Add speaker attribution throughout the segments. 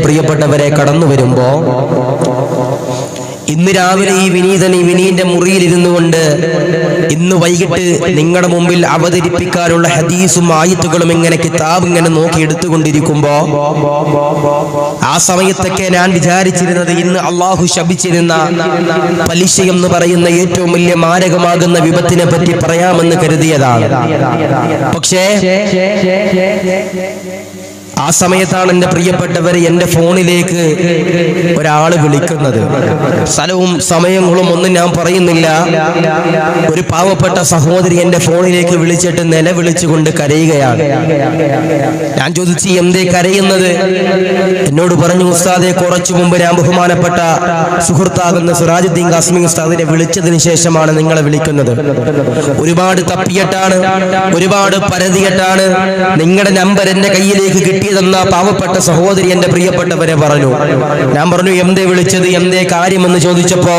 Speaker 1: പ്രിയപ്പെട്ടവരെ കടന്നു വരുമ്പോ ഇന്ന് രാവിലെ ഈ വിനീതന്റെ മുറിയിലിരുന്നു കൊണ്ട് ഇന്ന് വൈകിട്ട് നിങ്ങളുടെ മുമ്പിൽ അവതരിപ്പിക്കാനുള്ള ഹദീസും ആയത്തുകളും ഇങ്ങനെ കിതാബ് ഇങ്ങനെ നോക്കി എടുത്തുകൊണ്ടിരിക്കുമ്പോ ആ സമയത്തൊക്കെ ഞാൻ വിചാരിച്ചിരുന്നത് ഇന്ന് അള്ളാഹു ശപിച്ചിരുന്ന പലിശ എന്ന് പറയുന്ന ഏറ്റവും വലിയ മാരകമാകുന്ന വിപത്തിനെ പറ്റി പറയാമെന്ന് കരുതിയതാണ്. പക്ഷേ ആ സമയത്താണ് എൻ്റെ പ്രിയപ്പെട്ടവരെ എൻ്റെ ഫോണിലേക്ക് ഒരാള് വിളിക്കുന്നത്. സ്ഥലവും സമയങ്ങളും ഒന്നും ഞാൻ പറയുന്നില്ല. ഒരു പാവപ്പെട്ട സഹോദരി എൻ്റെ ഫോണിലേക്ക് വിളിച്ചിട്ട് നിലവിളിച്ചുകൊണ്ട് കരയുകയാണ്. ഞാൻ ചോദിച്ചു, എന്തേ കരയുന്നത്? എന്നോട് പറഞ്ഞു, ഉസ്താദെ, കുറച്ചു മുമ്പ് ഞാൻ ബഹുമാനപ്പെട്ട സുഹൃത്താകുന്ന സിറാജുദ്ദീൻ ഖാസിമി ഉസ്താദിനെ വിളിച്ചതിന് ശേഷമാണ് നിങ്ങളെ വിളിക്കുന്നത്. ഒരുപാട് തപ്പിയിട്ടാണ്, ഒരുപാട് പരതിയിട്ടാണ് നിങ്ങളുടെ നമ്പർ എൻ്റെ കയ്യിലേക്ക് കിട്ടിയതെന്ന പാവപ്പെട്ട സഹോദരി എൻ്റെ പ്രിയപ്പെട്ടവരെ പറഞ്ഞു. ഞാൻ പറഞ്ഞു, എന്തേ വിളിച്ചത്, എന്തേ കാര്യമെന്ന് ചോദിച്ചപ്പോ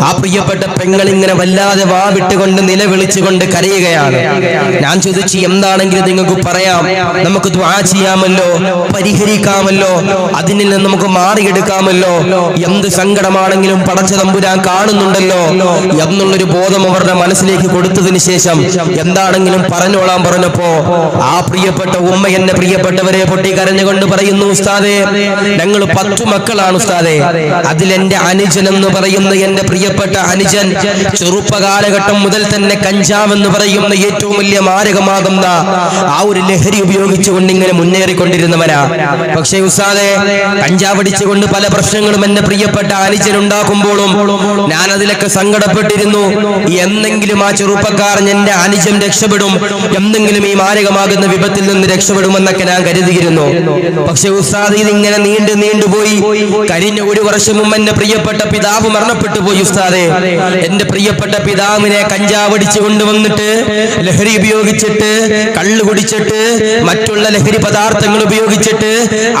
Speaker 1: ആ പ്രിയപ്പെട്ട പെങ്ങൾ ഇങ്ങനെ വല്ലാതെ വാവിട്ടുകൊണ്ട് നിലവിളിച്ചുകൊണ്ട് കരയുകയാണ്. ഞാൻ ചോദിച്ചു, എന്താണെങ്കിലും നിങ്ങൾക്ക് പറയാം, നമുക്ക് ദുആ ചെയ്യാമല്ലോ, പരിഹരിക്കാമല്ലോ, അതിൽ നിന്ന് നമുക്ക് മാറിയെടുക്കാമല്ലോ, എന്ത് സങ്കടമാണെങ്കിലും പടച്ച തമ്പുരാൻ കാണുന്നുണ്ടല്ലോ എന്നുള്ളൊരു ബോധം അവരുടെ മനസ്സിലേക്ക് കൊടുത്തതിന് ശേഷം എന്താണെങ്കിലും പറഞ്ഞോളാൻ പറഞ്ഞപ്പോ ആ പ്രിയപ്പെട്ട ഉമ്മ എന്നെ പ്രിയപ്പെട്ടവരെ പൊട്ടിക്കരഞ്ഞുകൊണ്ട് പറയുന്നു, ഉസ്താദേ, ഞങ്ങൾ 10 മക്കളാണ് ഉസ്താദേ. അതിലെന്റെ അനുജൻ എന്ന് പറയുന്ന എന്റെ പ്രിയപ്പെട്ട അനുജൻ ചെറുപ്പകാലഘട്ടം മുതൽ തന്നെ കഞ്ചാവ് എന്ന് പറയുന്ന ഏറ്റവും വലിയ മാരകമാകുന്ന ആ ഒരു ലഹരി ഉപയോഗിച്ചുകൊണ്ട് ഇങ്ങനെ മുന്നേറിക്കൊണ്ടിരുന്നവനാ. പക്ഷേ ഉസ്താദേ, കഞ്ചാവ് അടിച്ചുകൊണ്ട് പല പ്രശ്നങ്ങളും എന്റെ പ്രിയപ്പെട്ട അനുജൻ ഉണ്ടാക്കുമ്പോഴും ഞാൻ അതിലൊക്കെ സങ്കടപ്പെട്ടിരുന്നു. എന്നെങ്കിലും ആ ചെറുപ്പക്കാരൻ എന്റെ അനുജൻ രക്ഷപ്പെടും, എന്തെങ്കിലും ഈ മാരകമാകുന്ന വിപത്തിൽ നിന്ന് രക്ഷപ്പെടുമെന്നൊക്കെ ഞാൻ കരുതിയിരുന്നു. പക്ഷെ ഉസ്താദ്, ഇതിങ്ങനെ നീണ്ടുപോയി. കഴിഞ്ഞ 1 വർഷം മുമ്പ് എന്റെ പ്രിയപ്പെട്ട പിതാവ് മരണപ്പെട്ടു പോയി ഉസ്താദേ. എന്റെ പ്രിയപ്പെട്ട പിതാവിനെ കഞ്ചാവ് അടിച്ചു കൊണ്ടുവന്നിട്ട് ലഹരി ഉപയോഗിച്ചിട്ട്, കള്ളു കുടിച്ചിട്ട്, മറ്റുള്ള ലഹരി പദാർത്ഥങ്ങൾ ഉപയോഗിച്ചിട്ട്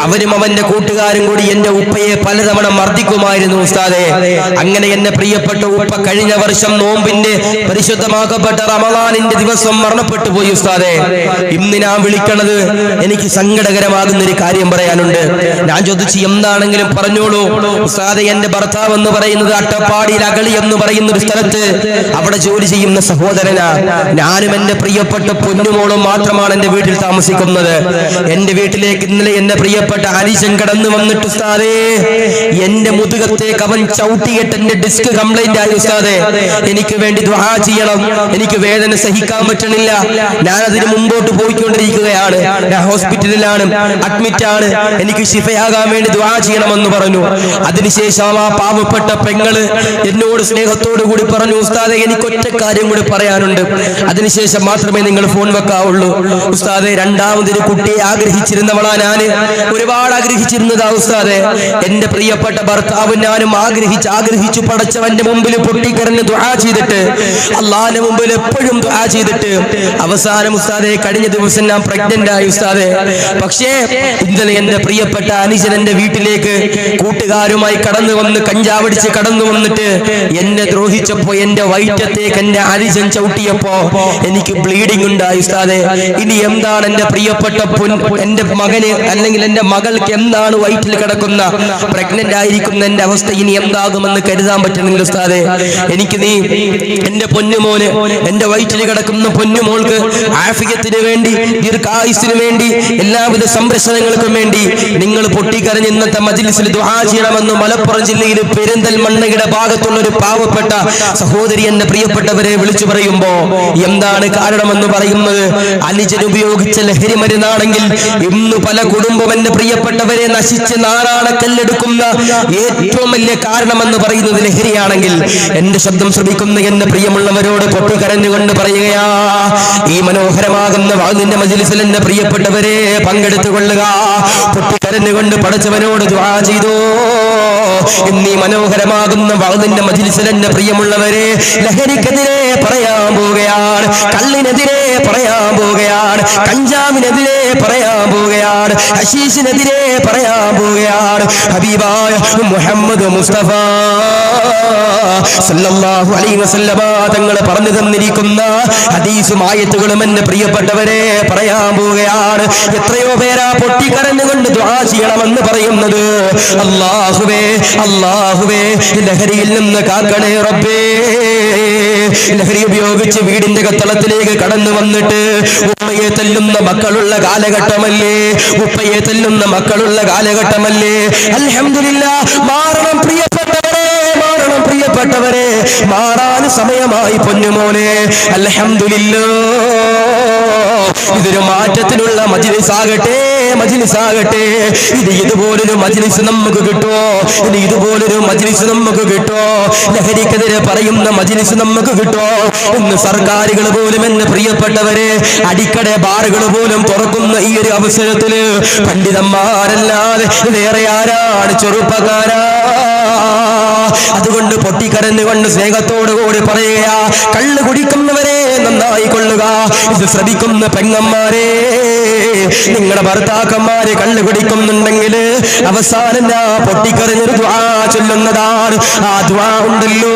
Speaker 1: അവരും അവന്റെ കൂട്ടുകാരും കൂടി എന്റെ ഉപ്പയെ പലതവണ മർദ്ദിക്കുമായിരുന്നു ഉസ്താദേ. അങ്ങനെ എന്റെ പ്രിയപ്പെട്ട ഉപ്പ കഴിഞ്ഞ വർഷം നോമ്പിന്റെ പരിശുദ്ധമാക്കപ്പെട്ട റമളാനിന്റെ ദിവസം മരണപ്പെട്ടു പോയി ഉസ്താദേ. ഇന്ന് ഞാൻ വിളിക്കണത് എനിക്ക് സങ്കടകരമാകുന്ന ഒരു കാര്യം പറയാനുണ്ട്. ഞാൻ ചോദിച്ചു, എന്താണെങ്കിലും പറഞ്ഞോളൂ ഉസ്താദേ. എന്റെ ഭർത്താവ് എന്ന് പറയുന്നത് അട്ടപ്പാടിയിൽ അഗളി എന്ന് പറയുന്ന ഒരു സ്ഥലത്ത് അവിടെ ജോലി ചെയ്യുന്ന സഹോദരനാ. ഞാനും എന്റെ പ്രിയപ്പെട്ട പൊന്നുമോളും മാത്രമാണ് എന്റെ വീട്ടിൽ താമസിക്കുന്നത്. എന്റെ വീട്ടിലേക്ക് ഇന്നലെ എന്റെ പ്രിയപ്പെട്ട അനുജൻ കടന്നു വന്നിട്ട് ഉസ്താദേ, എന്റെ മുതുകത്തേക്ക് അവൻ ചവിട്ടിയിട്ട് എന്റെ ഡിസ്ക് കംപ്ലൈന്റ് ആയി ഉസ്താദേ. എനിക്ക് വേണ്ടി ദുആ ചെയ്യണം, എനിക്ക് വേദന സഹിക്കാൻ പറ്റണില്ല, ഞാൻ അതിന് മുമ്പോട്ട് പോയിക്കൊണ്ടിരിക്കുകയാണ്, ഞാൻ ഹോസ്പിറ്റലിലാണ്, അഡ്മിറ്റ് ആണ്, എനിക്ക് ശിഫയാകാൻ വേണ്ടി ദുആ ചെയ്യണമെന്ന് പറഞ്ഞു. അതിനുശേഷം ആ പാവപ്പെട്ട പെങ്ങള് എന്നോട് സ്നേഹത്തോടു കൂടി പറഞ്ഞു, ഉസ്താദെ, എനിക്ക് ഒറ്റ കാര്യം കൂടി പറയാനുണ്ട്, അതിനുശേഷം മാത്രമേ നിങ്ങൾ ഫോൺ വെക്കാവുള്ളൂ. ഉസ്താദെ, രണ്ടാമതൊരു കുട്ടിയെ ആഗ്രഹിച്ചിരുന്നവളാ ഞാൻ, ഒരുപാട് ആഗ്രഹിച്ചിരുന്നതാ ഉസ്താദെ. എന്റെ പ്രിയപ്പെട്ട ഭർത്താവ് ഞാനും ആഗ്രഹിച്ചു പടച്ചവന്റെ മുമ്പിൽ പൊട്ടിക്കരഞ്ഞ് ദുആ ചെയ്തിട്ട്, അല്ലാഹുവിന്റെ മുമ്പിൽ എപ്പോഴും ദുആ ചെയ്തിട്ട് അവസാനം ഉസ്താദെ കഴിഞ്ഞ ദിവസം ഞാൻ പ്രഗ്നന്റ് ആയി ഉസ്താദെ. പക്ഷേ ഇന്നലെ എന്റെ പ്രിയപ്പെട്ട അനുജൻ എന്റെ വീട്ടിലേക്ക് കൂട്ടുകാരുമായി കടന്നു വന്ന് കഞ്ചാവടിച്ച് കടന്നു വന്നിട്ട് എന്നെ ദ്രോഹിച്ചപ്പോ എന്റെ വയറ്റത്തേക്ക് എന്റെ അനുജൻ ചവിട്ടിയപ്പോ എനിക്ക് ബ്ലീഡിംഗ് ഉണ്ടായി ഉസ്താദെ. ഇനി എന്താണ് എന്റെ പ്രിയപ്പെട്ട എന്റെ മകന് അല്ലെങ്കിൽ എന്റെ മകൾക്ക് എന്താണ് വയറ്റിൽ കിടക്കുന്ന പ്രഗ്നന്റ് ആയിരിക്കുന്ന എന്റെ അവസ്ഥ ഇനി എന്താകുമെന്ന് കരുതാൻ പറ്റുന്നില്ല ഉസ്താദെ. എനിക്ക് നീ എന്റെ പൊന്നുമോന്, എന്റെ വയറ്റിൽ കിടക്കുന്ന പൊന്നുമോൾക്ക് ആഫിയത്തിന് വേണ്ടി, ദീർഘായുസ്സിന് വേണ്ടി, എല്ലാവിധ സംരക്ഷണങ്ങൾക്കും വേണ്ടി നിങ്ങൾ പൊട്ടിക്കരഞ്ഞ് ഇന്നത്തെ മജ്‌ലിസിൽ ദുആ ചെയ്യണമെന്ന് മലപ്പുറം ജില്ലയിൽ പെരിന്തൽമണ്ണയുടെ ഭാഗത്തുള്ള ഒരു പാവപ്പെട്ട സഹോദരി എന്റെ പ്രിയപ്പെട്ടവരെ വിളിച്ചു പറയുമ്പോ എന്താണ് കാരണമെന്ന് പറയുന്നത്, അനുജൻ ഉപയോഗിച്ച ലഹരി മരുന്നാണെങ്കിൽ ഇന്ന് പല കുടുംബം എന്റെ പ്രിയപ്പെട്ടവരെ നശിച്ച് നാരാണക്കല്ലെടുക്കുന്ന ഏറ്റവും വലിയ കാരണമെന്ന് പറയുന്നത് ലഹരിയാണെങ്കിൽ എന്റെ ശബ്ദം ശ്രമിക്കുന്ന എന്റെ പ്രിയമുള്ളവരോട് പൊട്ടിക്കരഞ്ഞുകൊണ്ട് പറയുകയാ, ഈ മനോഹരമാകുന്ന വാദിന്റെ മജ്‌ലിസിൽ എന്റെ പ്രിയപ്പെട്ടവരെ പങ്കെടുത്തുകൊള്ളുക. പൊട്ടിക്കരഞ്ഞുകൊണ്ട് പടച്ചവനോട് ദുആ ചെയ്തോ. ഇന്നീ മനോഹരമാകുന്ന വാദിന്റെ മജ്‌ലിസിൽ എന്റെ പ്രിയമുള്ളവരെ ലഹരിക്കെതിരെ പറയാൻ പോവുകയാണ്, കള്ളിനെതിരെ പറയാൻ പോവുകയാണ്, കഞ്ചാവിനെതിരെ പറയാൻ പോവുകയാണ്, ഹശീഷിനെതിരെ പറയാൻ പോവുകയാണ് ഹബീബായ മുഹമ്മദ് മുസ്തഫ സല്ലല്ലാഹു അലൈഹി വസല്ലമ തങ്ങൾ പറഞ്ഞു തന്നിരിക്കുന്ന ഹദീസും ആയത്തുകളും എന്റെ പ്രിയപ്പെട്ടവരെ പറയാൻ പോവുകയാണ്. എത്രയോ പേരാ പൊട്ടിക്കരഞ്ഞുകൊണ്ട് ദുആ ചെയ്യണമെന്ന് പറയുന്നത്. അല്ലാഹുവേ അല്ലാഹുവേ ലഹരിയിൽ നിന്ന് കാക്കണേ റബ്ബേ. ലഹരി ഉപയോഗിച്ച് വീടിന്റെ കത്തളത്തിലേക്ക് കടന്നു വന്നിട്ട് ഉമ്മയെ തല്ലുന്ന മക്കളുള്ള കാലഘട്ടമല്ലേ, ഉപ്പയെ തല്ലുന്ന മക്കളുള്ള കാലഘട്ടമല്ലേ. അൽഹംദുലില്ലാഹ് മാറണം പ്രിയപ്പെട്ടവരെ, മാറണം പ്രിയപ്പെട്ടവരെ, മാറാൻ സമയമായി പൊന്നുമോനെ. അൽഹംദുലില്ലാഹ് ഇതൊരു മാറ്റത്തിനുള്ള മജ്ലിസാകട്ടെ, മജ്ലിസാകട്ടെ. ഇതുപോലൊരു മജ്ലിസ് നമുക്ക് കിട്ടുമോ? ഇതുപോലൊരു മജ്ലിസ് നമുക്ക് കിട്ടുമോ? ലഹരിക്കെതിരെ പറയുന്ന മജ്ലിസ് നമുക്ക് കിട്ടുമോ? ഇന്ന് സർക്കാരുകൾ പോലും എന്നെ പ്രിയപ്പെട്ടവരെ അടിക്കട ബാറുകൾ പോലും തുറക്കുന്ന ഈ ഒരു അവസരത്തില് പണ്ഡിതന്മാരല്ലാതെ വേറെ ആരാണ് ചെറുപ്പക്കാരാ? അതുകൊണ്ട് പൊട്ടിക്കരഞ്ഞുകൊണ്ട് സ്നേഹത്തോടു കൂടി പറയുക, കള്ള് കുടിക്കുന്നവരെ നന്നായി കൊള്ളുക. ഇത് ശ്രമിക്കുന്ന പെങ്ങന്മാരെ, നിങ്ങളുടെ ഭർത്താക്കന്മാരെ കള്ള് കുടിക്കുന്നുണ്ടെങ്കിൽ അവസാനം പൊട്ടിക്കരഞ്ഞൊരു ദുആ ചൊല്ലുന്നതാണ്. ആ ദുആ ഉണ്ടല്ലോ,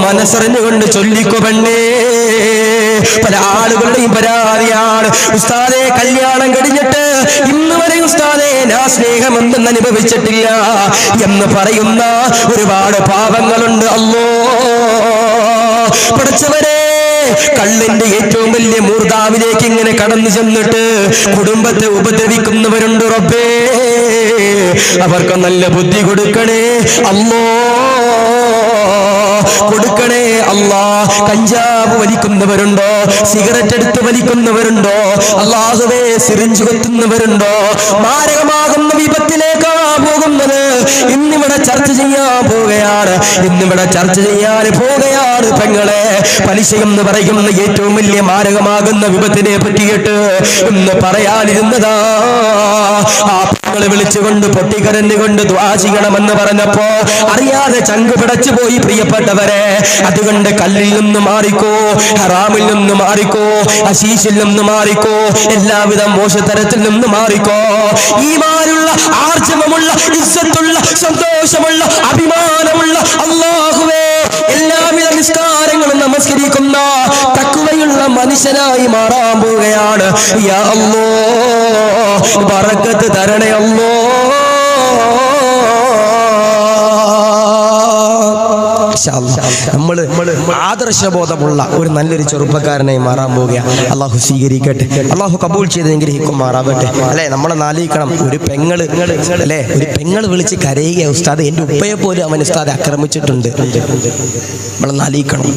Speaker 1: മനസ്സറിഞ്ഞുകൊണ്ട് ചൊല്ലിക്കു പെണ്ണേ. പല ആളുകളുടെയും പരാതിയാണ്, ഉസ്താദേ കല്യാണം കഴിഞ്ഞിട്ട് ഇന്ന് വരെ ഉസ്താദേ ഞാൻ സ്നേഹം എന്തെന്ന് അനുഭവിച്ചിട്ടില്ല എന്ന് പറയുന്ന ഒരുപാട് പാപങ്ങളുണ്ട്. അല്ലോ പഠിച്ചവരെ, കള്ളിന്റെ ഏറ്റവും വലിയ മൂർധാവിലേക്ക് ഇങ്ങനെ കടന്നു ചെന്നിട്ട് കുടുംബത്തെ ഉപദ്രവിക്കുന്നവരുണ്ട് റബ്ബേ. അവർക്ക് നല്ല ബുദ്ധി കൊടുക്കണേ അല്ലോ, കൊടുക്കണേ അല്ലാ. കഞ്ചാവ് വലിക്കുന്നവരുണ്ടോ? സിഗരറ്റ് എടുത്ത് വലിക്കുന്നവരുണ്ടോ? അല്ലാഹുവേ സിറിഞ്ച് കൊത്തുന്നവരുണ്ടോ? മാരകമാകുന്ന വിപത്തിലേക്കാ പോകുന്നത്. ഇന്നിവിടെ ചർച്ച ചെയ്യാൻ പോവുകയാണ്, ഇന്നിവിടെ ചർച്ച ചെയ്യാൻ പോവുകയാണ് പെങ്ങളെ. പലിശ എന്ന് പറയുന്ന ഏറ്റവും വലിയ മാരകമാകുന്ന വിപത്തിനെ പറ്റിയിട്ട് ഇന്ന് പറയാനിരുന്നതാ. ആ പെങ്ങളെ വിളിച്ചുകൊണ്ട് പൊട്ടിക്കരഞ്ഞുകൊണ്ട് ദുആ ചെയ്യണമെന്ന് പറഞ്ഞപ്പോ അറിയാതെ ചങ്ക് പിടച്ചു പോയി പ്രിയപ്പെട്ടവരെ. അതുകൊണ്ട് കല്ലിൽ നിന്ന് മാറിക്കോ, ഹറാമിൽ നിന്ന് മാറിക്കോ, ഹശീഷിൽ നിന്ന് മാറിക്കോ, എല്ലാവിധ മോശത്തരത്തിൽ നിന്ന് മാറിക്കോ. ഈമാനുള്ള, ആർജവമുള്ള, ഇസ്സത്തുള്ള, സന്തോഷമുള്ള, അഭിമാനമുള്ള അല്ലാഹുവേ എല്ലാവിധ നിസ്കാരങ്ങളും നമസ്കരിക്കുന്ന തഖ്വയുള്ള മനുഷ്യനായി മാറാൻ പോവുകയാണ്. യാ അല്ലാഹ് ബറക്കത്ത് തരണേ അല്ലാഹ്. നമ്മള് ആദർശബോധമുള്ള ഒരു നല്ലൊരു ചെറുപ്പക്കാരനായി മാറാൻ പോവുകയാണ്. അള്ളാഹു സ്വീകരിക്കട്ടെ, അള്ളാഹു കബൂൽ ചെയ്ത് അനുഗ്രഹിക്കുമാറാവട്ടെ. അല്ലെ, നമ്മളെ നാലിക്കണം. ഒരു പെങ്ങള് അല്ലെ, ഒരു പെങ്ങള് വിളിച്ച് കരയുക, ഉസ്താദ് എന്റെ ഉപ്പയെ പോലും അവൻ ഉസ്താദ് ആക്രമിച്ചിട്ടുണ്ട്. നമ്മളെ നാലിക്കണം.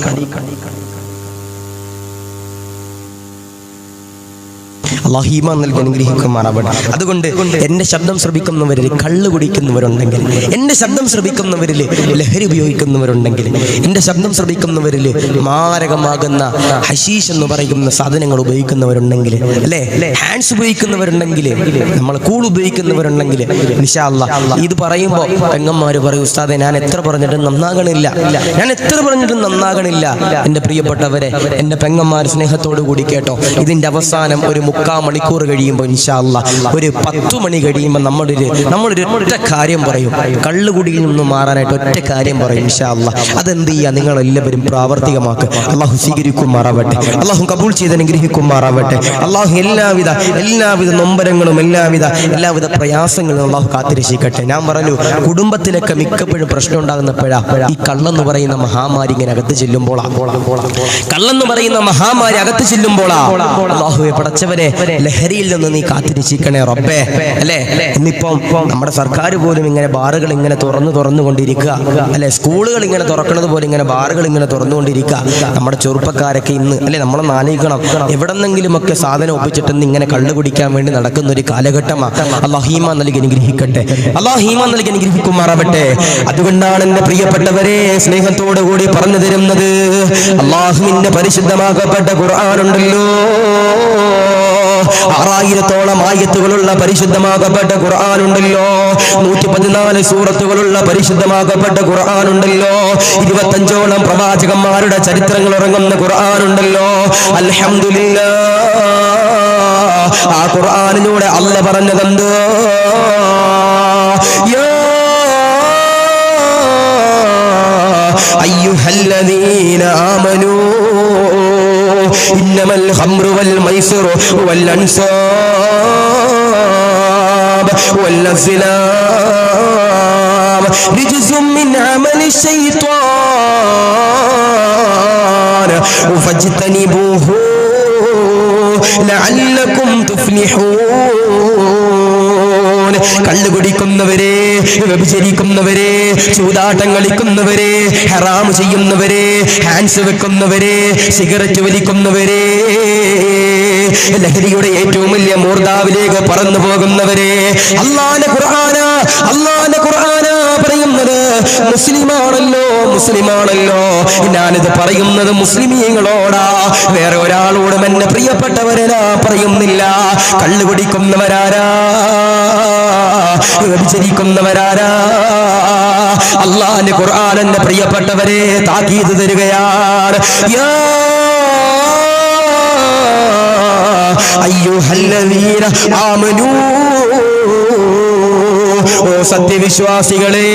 Speaker 1: അല്ലാഹു ഈമാൻ നൽകി അനുഗ്രഹിക്കുമാറാവട്ടെ. അതുകൊണ്ട് എന്റെ ശബ്ദം ശ്രവിക്കുന്നവരിൽ കള്ള് കുടിക്കുന്നവരുണ്ടെങ്കിൽ, എന്റെ ശബ്ദം ശ്രവിക്കുന്നവരിൽ ലഹരി ഉപയോഗിക്കുന്നവരുണ്ടെങ്കിൽ, എന്റെ ശബ്ദം ശ്രവിക്കുന്നവരിൽ മാരകമാകുന്ന ഹശീഷ് എന്ന് പറയുന്ന സാധനങ്ങൾ ഉപയോഗിക്കുന്നവരുണ്ടെങ്കിൽ, അല്ലെ ഹാൻഡ്സ് ഉപയോഗിക്കുന്നവരുണ്ടെങ്കിൽ, നമ്മൾ കൂൾ ഉപയോഗിക്കുന്നവരുണ്ടെങ്കിൽ, ഇൻഷാ അല്ലാഹ് ഇത് പറയുമ്പോൾ പെങ്ങന്മാര് പറയും, ഉസ്താദെ ഞാൻ എത്ര പറഞ്ഞിട്ടും നന്നാകണില്ല, ഞാൻ എത്ര പറഞ്ഞിട്ടും നന്നാകണില്ല. എന്റെ പ്രിയപ്പെട്ടവരെ, എന്റെ പെങ്ങന്മാർ സ്നേഹത്തോടു കൂടി കേട്ടോ, ഇതിന്റെ അവസാനം ഒരു 3/4 മണിക്കൂർ കഴിയുമ്പോൾ ഇൻഷാ അല്ലാഹ് ഒരു 10 മണി കഴിയുമ്പോൾ നമ്മളൊരു ഒറ്റ കാര്യം പറയും. കള്ളുകുടിയിൽ നിന്ന് മാറാനായിട്ട് ഒറ്റ കാര്യം പറയും ഇൻഷാ അല്ലാഹ്. അതെന്ത് ചെയ്യുക? നിങ്ങളെല്ലാവരും പ്രാവർത്തികമാക്കുക. അള്ളാഹു സ്വീകരിക്കുമാറാവട്ടെ, അള്ളാഹു കബൂൽ ചെയ്ത് അനുഗ്രഹിക്കുമാറാവട്ടെ. അള്ളാഹു എല്ലാവിധ നൊമ്പരങ്ങളും എല്ലാവിധ പ്രയാസങ്ങളും അള്ളാഹു കാത്തിരക്ഷിക്കട്ടെ. ഞാൻ പറഞ്ഞു, കുടുംബത്തിലൊക്കെ മിക്കപ്പോഴും പ്രശ്നം ഉണ്ടാകുന്നപ്പോഴാ ഈ കള്ളെന്ന് പറയുന്ന മഹാമാരി ഇങ്ങനെ അകത്ത് ചെല്ലുമ്പോളാ, കള്ളെന്ന് പറയുന്ന മഹാമാരി അകത്ത് ചെല്ലുമ്പോളാ. അള്ളാഹുവെ പടച്ചവനെ, ലഹരിയിൽ നിന്ന് നീ കാത്തിരക്ഷിക്കണേ റബ്ബേ. അല്ലെ, ഇന്നിപ്പം നമ്മുടെ സർക്കാർ പോലും ഇങ്ങനെ ബാറുകൾ ഇങ്ങനെ തുറന്നുകൊണ്ടിരിക്കുക, അല്ലെ, സ്കൂളുകൾ ഇങ്ങനെ തുറക്കുന്നത് പോലെ ഇങ്ങനെ ബാറുകൾ ഇങ്ങനെ തുറന്നുകൊണ്ടിരിക്കുക. നമ്മുടെ ചെറുപ്പക്കാരൊക്കെ ഇന്ന്, അല്ലെ, നമ്മളെ നാലിക്കണം, എവിടെന്നെങ്കിലുമൊക്കെ സാധനം ഒപ്പിച്ചിട്ടെന്ന് ഇങ്ങനെ കള്ളു കുടിക്കാൻ വേണ്ടി നടക്കുന്ന ഒരു കാലഘട്ടമാണ്. അല്ലാഹു ഈമാൻ നൽകി അനുഗ്രഹിക്കട്ടെ, അല്ലാഹു ഈമാൻ നൽകി അനുഗ്രഹിക്കുമാറാവട്ടെ. അതുകൊണ്ടാണ് എന്റെ പ്രിയപ്പെട്ടവരെ സ്നേഹത്തോടു കൂടി പറഞ്ഞു തരുന്നത്, അല്ലാഹുവിന്റെ പരിശുദ്ധമാക്കപ്പെട്ട ഖുർആനുണ്ടല്ലോ, 6000-ഓളം ആയത്തുകളുള്ള പരിശുദ്ധമാക്കപ്പെട്ട ഖുർആനുണ്ടല്ലോ, 114 സൂറത്തുകളുള്ള പരിശുദ്ധമാക്കപ്പെട്ട ഖുർആനുണ്ടല്ലോ, 25ഓളം പ്രവാചകന്മാരുടെ ചരിത്രങ്ങൾ ഉറങ്ങുന്ന ഖുർആനുണ്ടല്ലോ. അൽഹംദുലില്ലാഹ്, ആ ഖുർആനിലൂടെ അല്ലാഹ് പറഞ്ഞതെന്തോ അയ്യുഹല്ലദീന ആമനൂ ഇന്നമൽ ഖംറു വൽ മൈസിറു വൽ അൻസാബ് വൽ അസ്ലാം റിജ്സും മിൻ അമലി ശൈത്വാൻ ഫജ്തനിബൂഹു ലഅല്ലകും തുഫ്ലിഹൂൻ. കള്ളു കുടിക്കുന്നവരെ, വ്യഭിചരിക്കുന്നവരെ, ചൂതാട്ടം കളിക്കുന്നവരെ, ഹറാം ചെയ്യുന്നവരെ, ഹാൻസ് വെക്കുന്നവരെ, സിഗരറ്റ് വലിക്കുന്നവരെ, ലഹരിയുടെ ഏറ്റവും വലിയ മൂർധാവിലേക്ക് പറന്നു പോകുന്നവരെ, അല്ലാഹുവിന്റെ ഖുർആന പറയുന്നത് മുസ്ലിമാണല്ലോ, മുസ്ലിമാണല്ലോ. ഞാനിത് പറയുന്നത് മുസ്ലിമീങ്ങളോടാ, വേറെ ഒരാളോടും എന്നെ പ്രിയപ്പെട്ടവരാ പറയുന്നില്ല. കള്ളു കുടിക്കുന്നവരാരാ, വ്യഭിചരിക്കുന്നവരാരാ? അല്ലാഹുവിന്റെ ഖുർആൻ എന്നെ പ്രിയപ്പെട്ടവരെ താക്കീത് തരികയാണ്. യാ അയ്യുഹല്ലദീന ആമനൂ, ഓ സത്യവിശ്വാസികളെ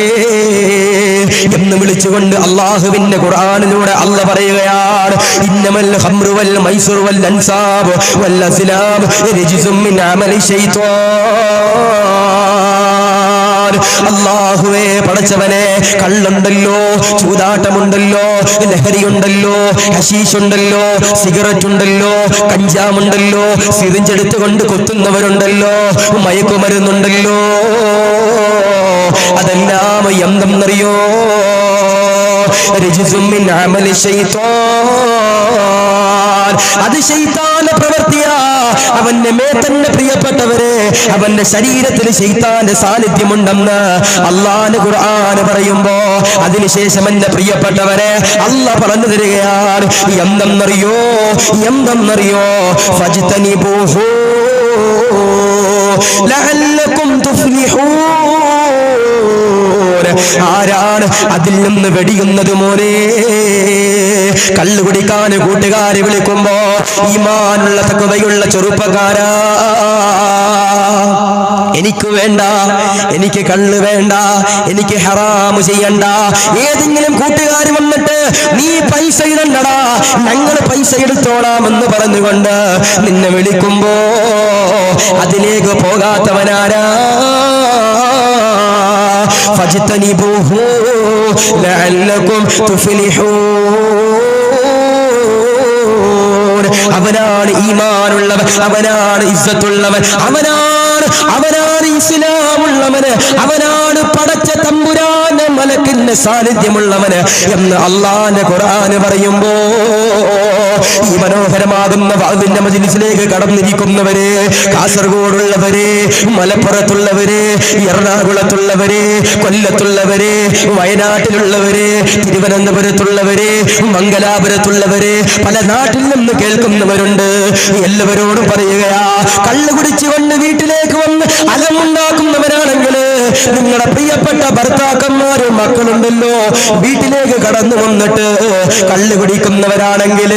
Speaker 1: എന്ന് വിളിച്ചുകൊണ്ട് അല്ലാഹുവിന്റെ ഖുർആനിലൂടെ അല്ലാഹ് പറയുകയാണ്, ഇന്നമൽ ഖംറു വൽ മൈസിറു വൽ അൻസാബ് വൽ അസ്ലാം റിജ്സും മിൻ അമലി ശൈത്വാൻ. അല്ലാഹുവേ, പടച്ചവനെ, കള്ളുണ്ടല്ലോ, ചൂതാട്ടമുണ്ടല്ലോ, ലഹരിയുണ്ടല്ലോ, ഹശീഷുണ്ടല്ലോ, സിഗരറ്റ് ഉണ്ടല്ലോ, കഞ്ചാമുണ്ടല്ലോ, സിറിഞ്ചെടുത്തുകൊണ്ട് കൊത്തുന്നവരുണ്ടല്ലോ, മയക്കുമരുന്നുണ്ടല്ലോ, അതെല്ലാം എന്തെന്നറിയോ? റിജ്സും മിൻ അമലി ശൈത്വാൻ. അത് ശൈത്താന്റെ പ്രവൃത്തിയാ. അവന്റെ മേത്തന്നെ പ്രിയപ്പെട്ടവരെ, അവന്റെ ശരീരത്തിൽ ശൈത്താന്റെ സാന്നിധ്യമുണ്ടെന്ന് അല്ലാഹുവിന്റെ ഖുർആൻ പറയുമ്പോ അതിനുശേഷം എന്റെ പ്രിയപ്പെട്ടവരെ അല്ലാഹ് പറഞ്ഞു തരികയാണ്, എന്തെന്നറിയോ? ഫജ്തനിബൂഹു ലഅല്ലകും തുഫ്ലിഹൂൻ. ആരാണ് അതിൽ നിന്ന് വെടിയുന്നത് മോനെ? കള്ളു കുടിക്കാൻ കൂട്ടുകാരെ വിളിക്കുമ്പോ ഈമാനുള്ള തഖ്വയുള്ള ചെറുപ്പക്കാരാ, എനിക്ക് വേണ്ട, എനിക്ക് കള്ള് വേണ്ട, എനിക്ക് ഹറാം ചെയ്യണ്ട. ഏതെങ്കിലും കൂട്ടുകാർ വന്നിട്ട് നീ പൈസ ഇടണ്ടടാ, ഞങ്ങൾ പൈസ എടുത്തോളാം എന്ന് പറഞ്ഞുകൊണ്ട് നിന്നെ വിളിക്കുമ്പോ അതിലേക്ക് പോകാത്തവനാരാ? ഫജ്തനിബൂഹു ലഅല്ലകും തുഫ്ലിഹൂൻ. അവനാണ് ഈമാനുള്ളവൻ, അവനാണ് ഇസ്സത്തുള്ളവൻ, അവനാണ് ഇസ്ലാമുള്ളവന്, അവനാണ് പടച്ച തമ്പുരാന്റെ മലക്കിന്റെ സാന്നിധ്യമുള്ളവന് എന്ന് അല്ലാഹുവിന്റെ ഖുർആൻ പറയുമ്പോ ഈ മനോഹരമാകുന്ന വഅദിന്റെ മജ്ലിസിലേക്ക് കടന്നിരിക്കുന്നവരെ, കാസർഗോഡുള്ളവരെ, മലപ്പുറത്തുള്ളവരെ, എറണാകുളത്തുള്ളവരെ, കൊല്ലത്തുള്ളവരെ, വയനാട്ടിലുള്ളവരെ, തിരുവനന്തപുരത്തുള്ളവരെ, മംഗലാപുരത്തുള്ളവരെ, പല നാട്ടിൽ നിന്ന് കേൾക്കുന്നവരുണ്ട്. എല്ലാവരോടും പറയുകയാ, കള്ളു കുടിച്ചുകൊണ്ട് വീട്ടിലേക്ക് വന്ന് അലമുണ്ടാക്കുന്നവരാണെങ്കിൽ നിങ്ങളുടെ പ്രിയപ്പെട്ട ഭർത്താക്കന്മാരും മക്കളുണ്ടല്ലോ, വീട്ടിലേക്ക് കടന്നു വന്നിട്ട് കള്ളു കുടിക്കുന്നവരാണെങ്കിൽ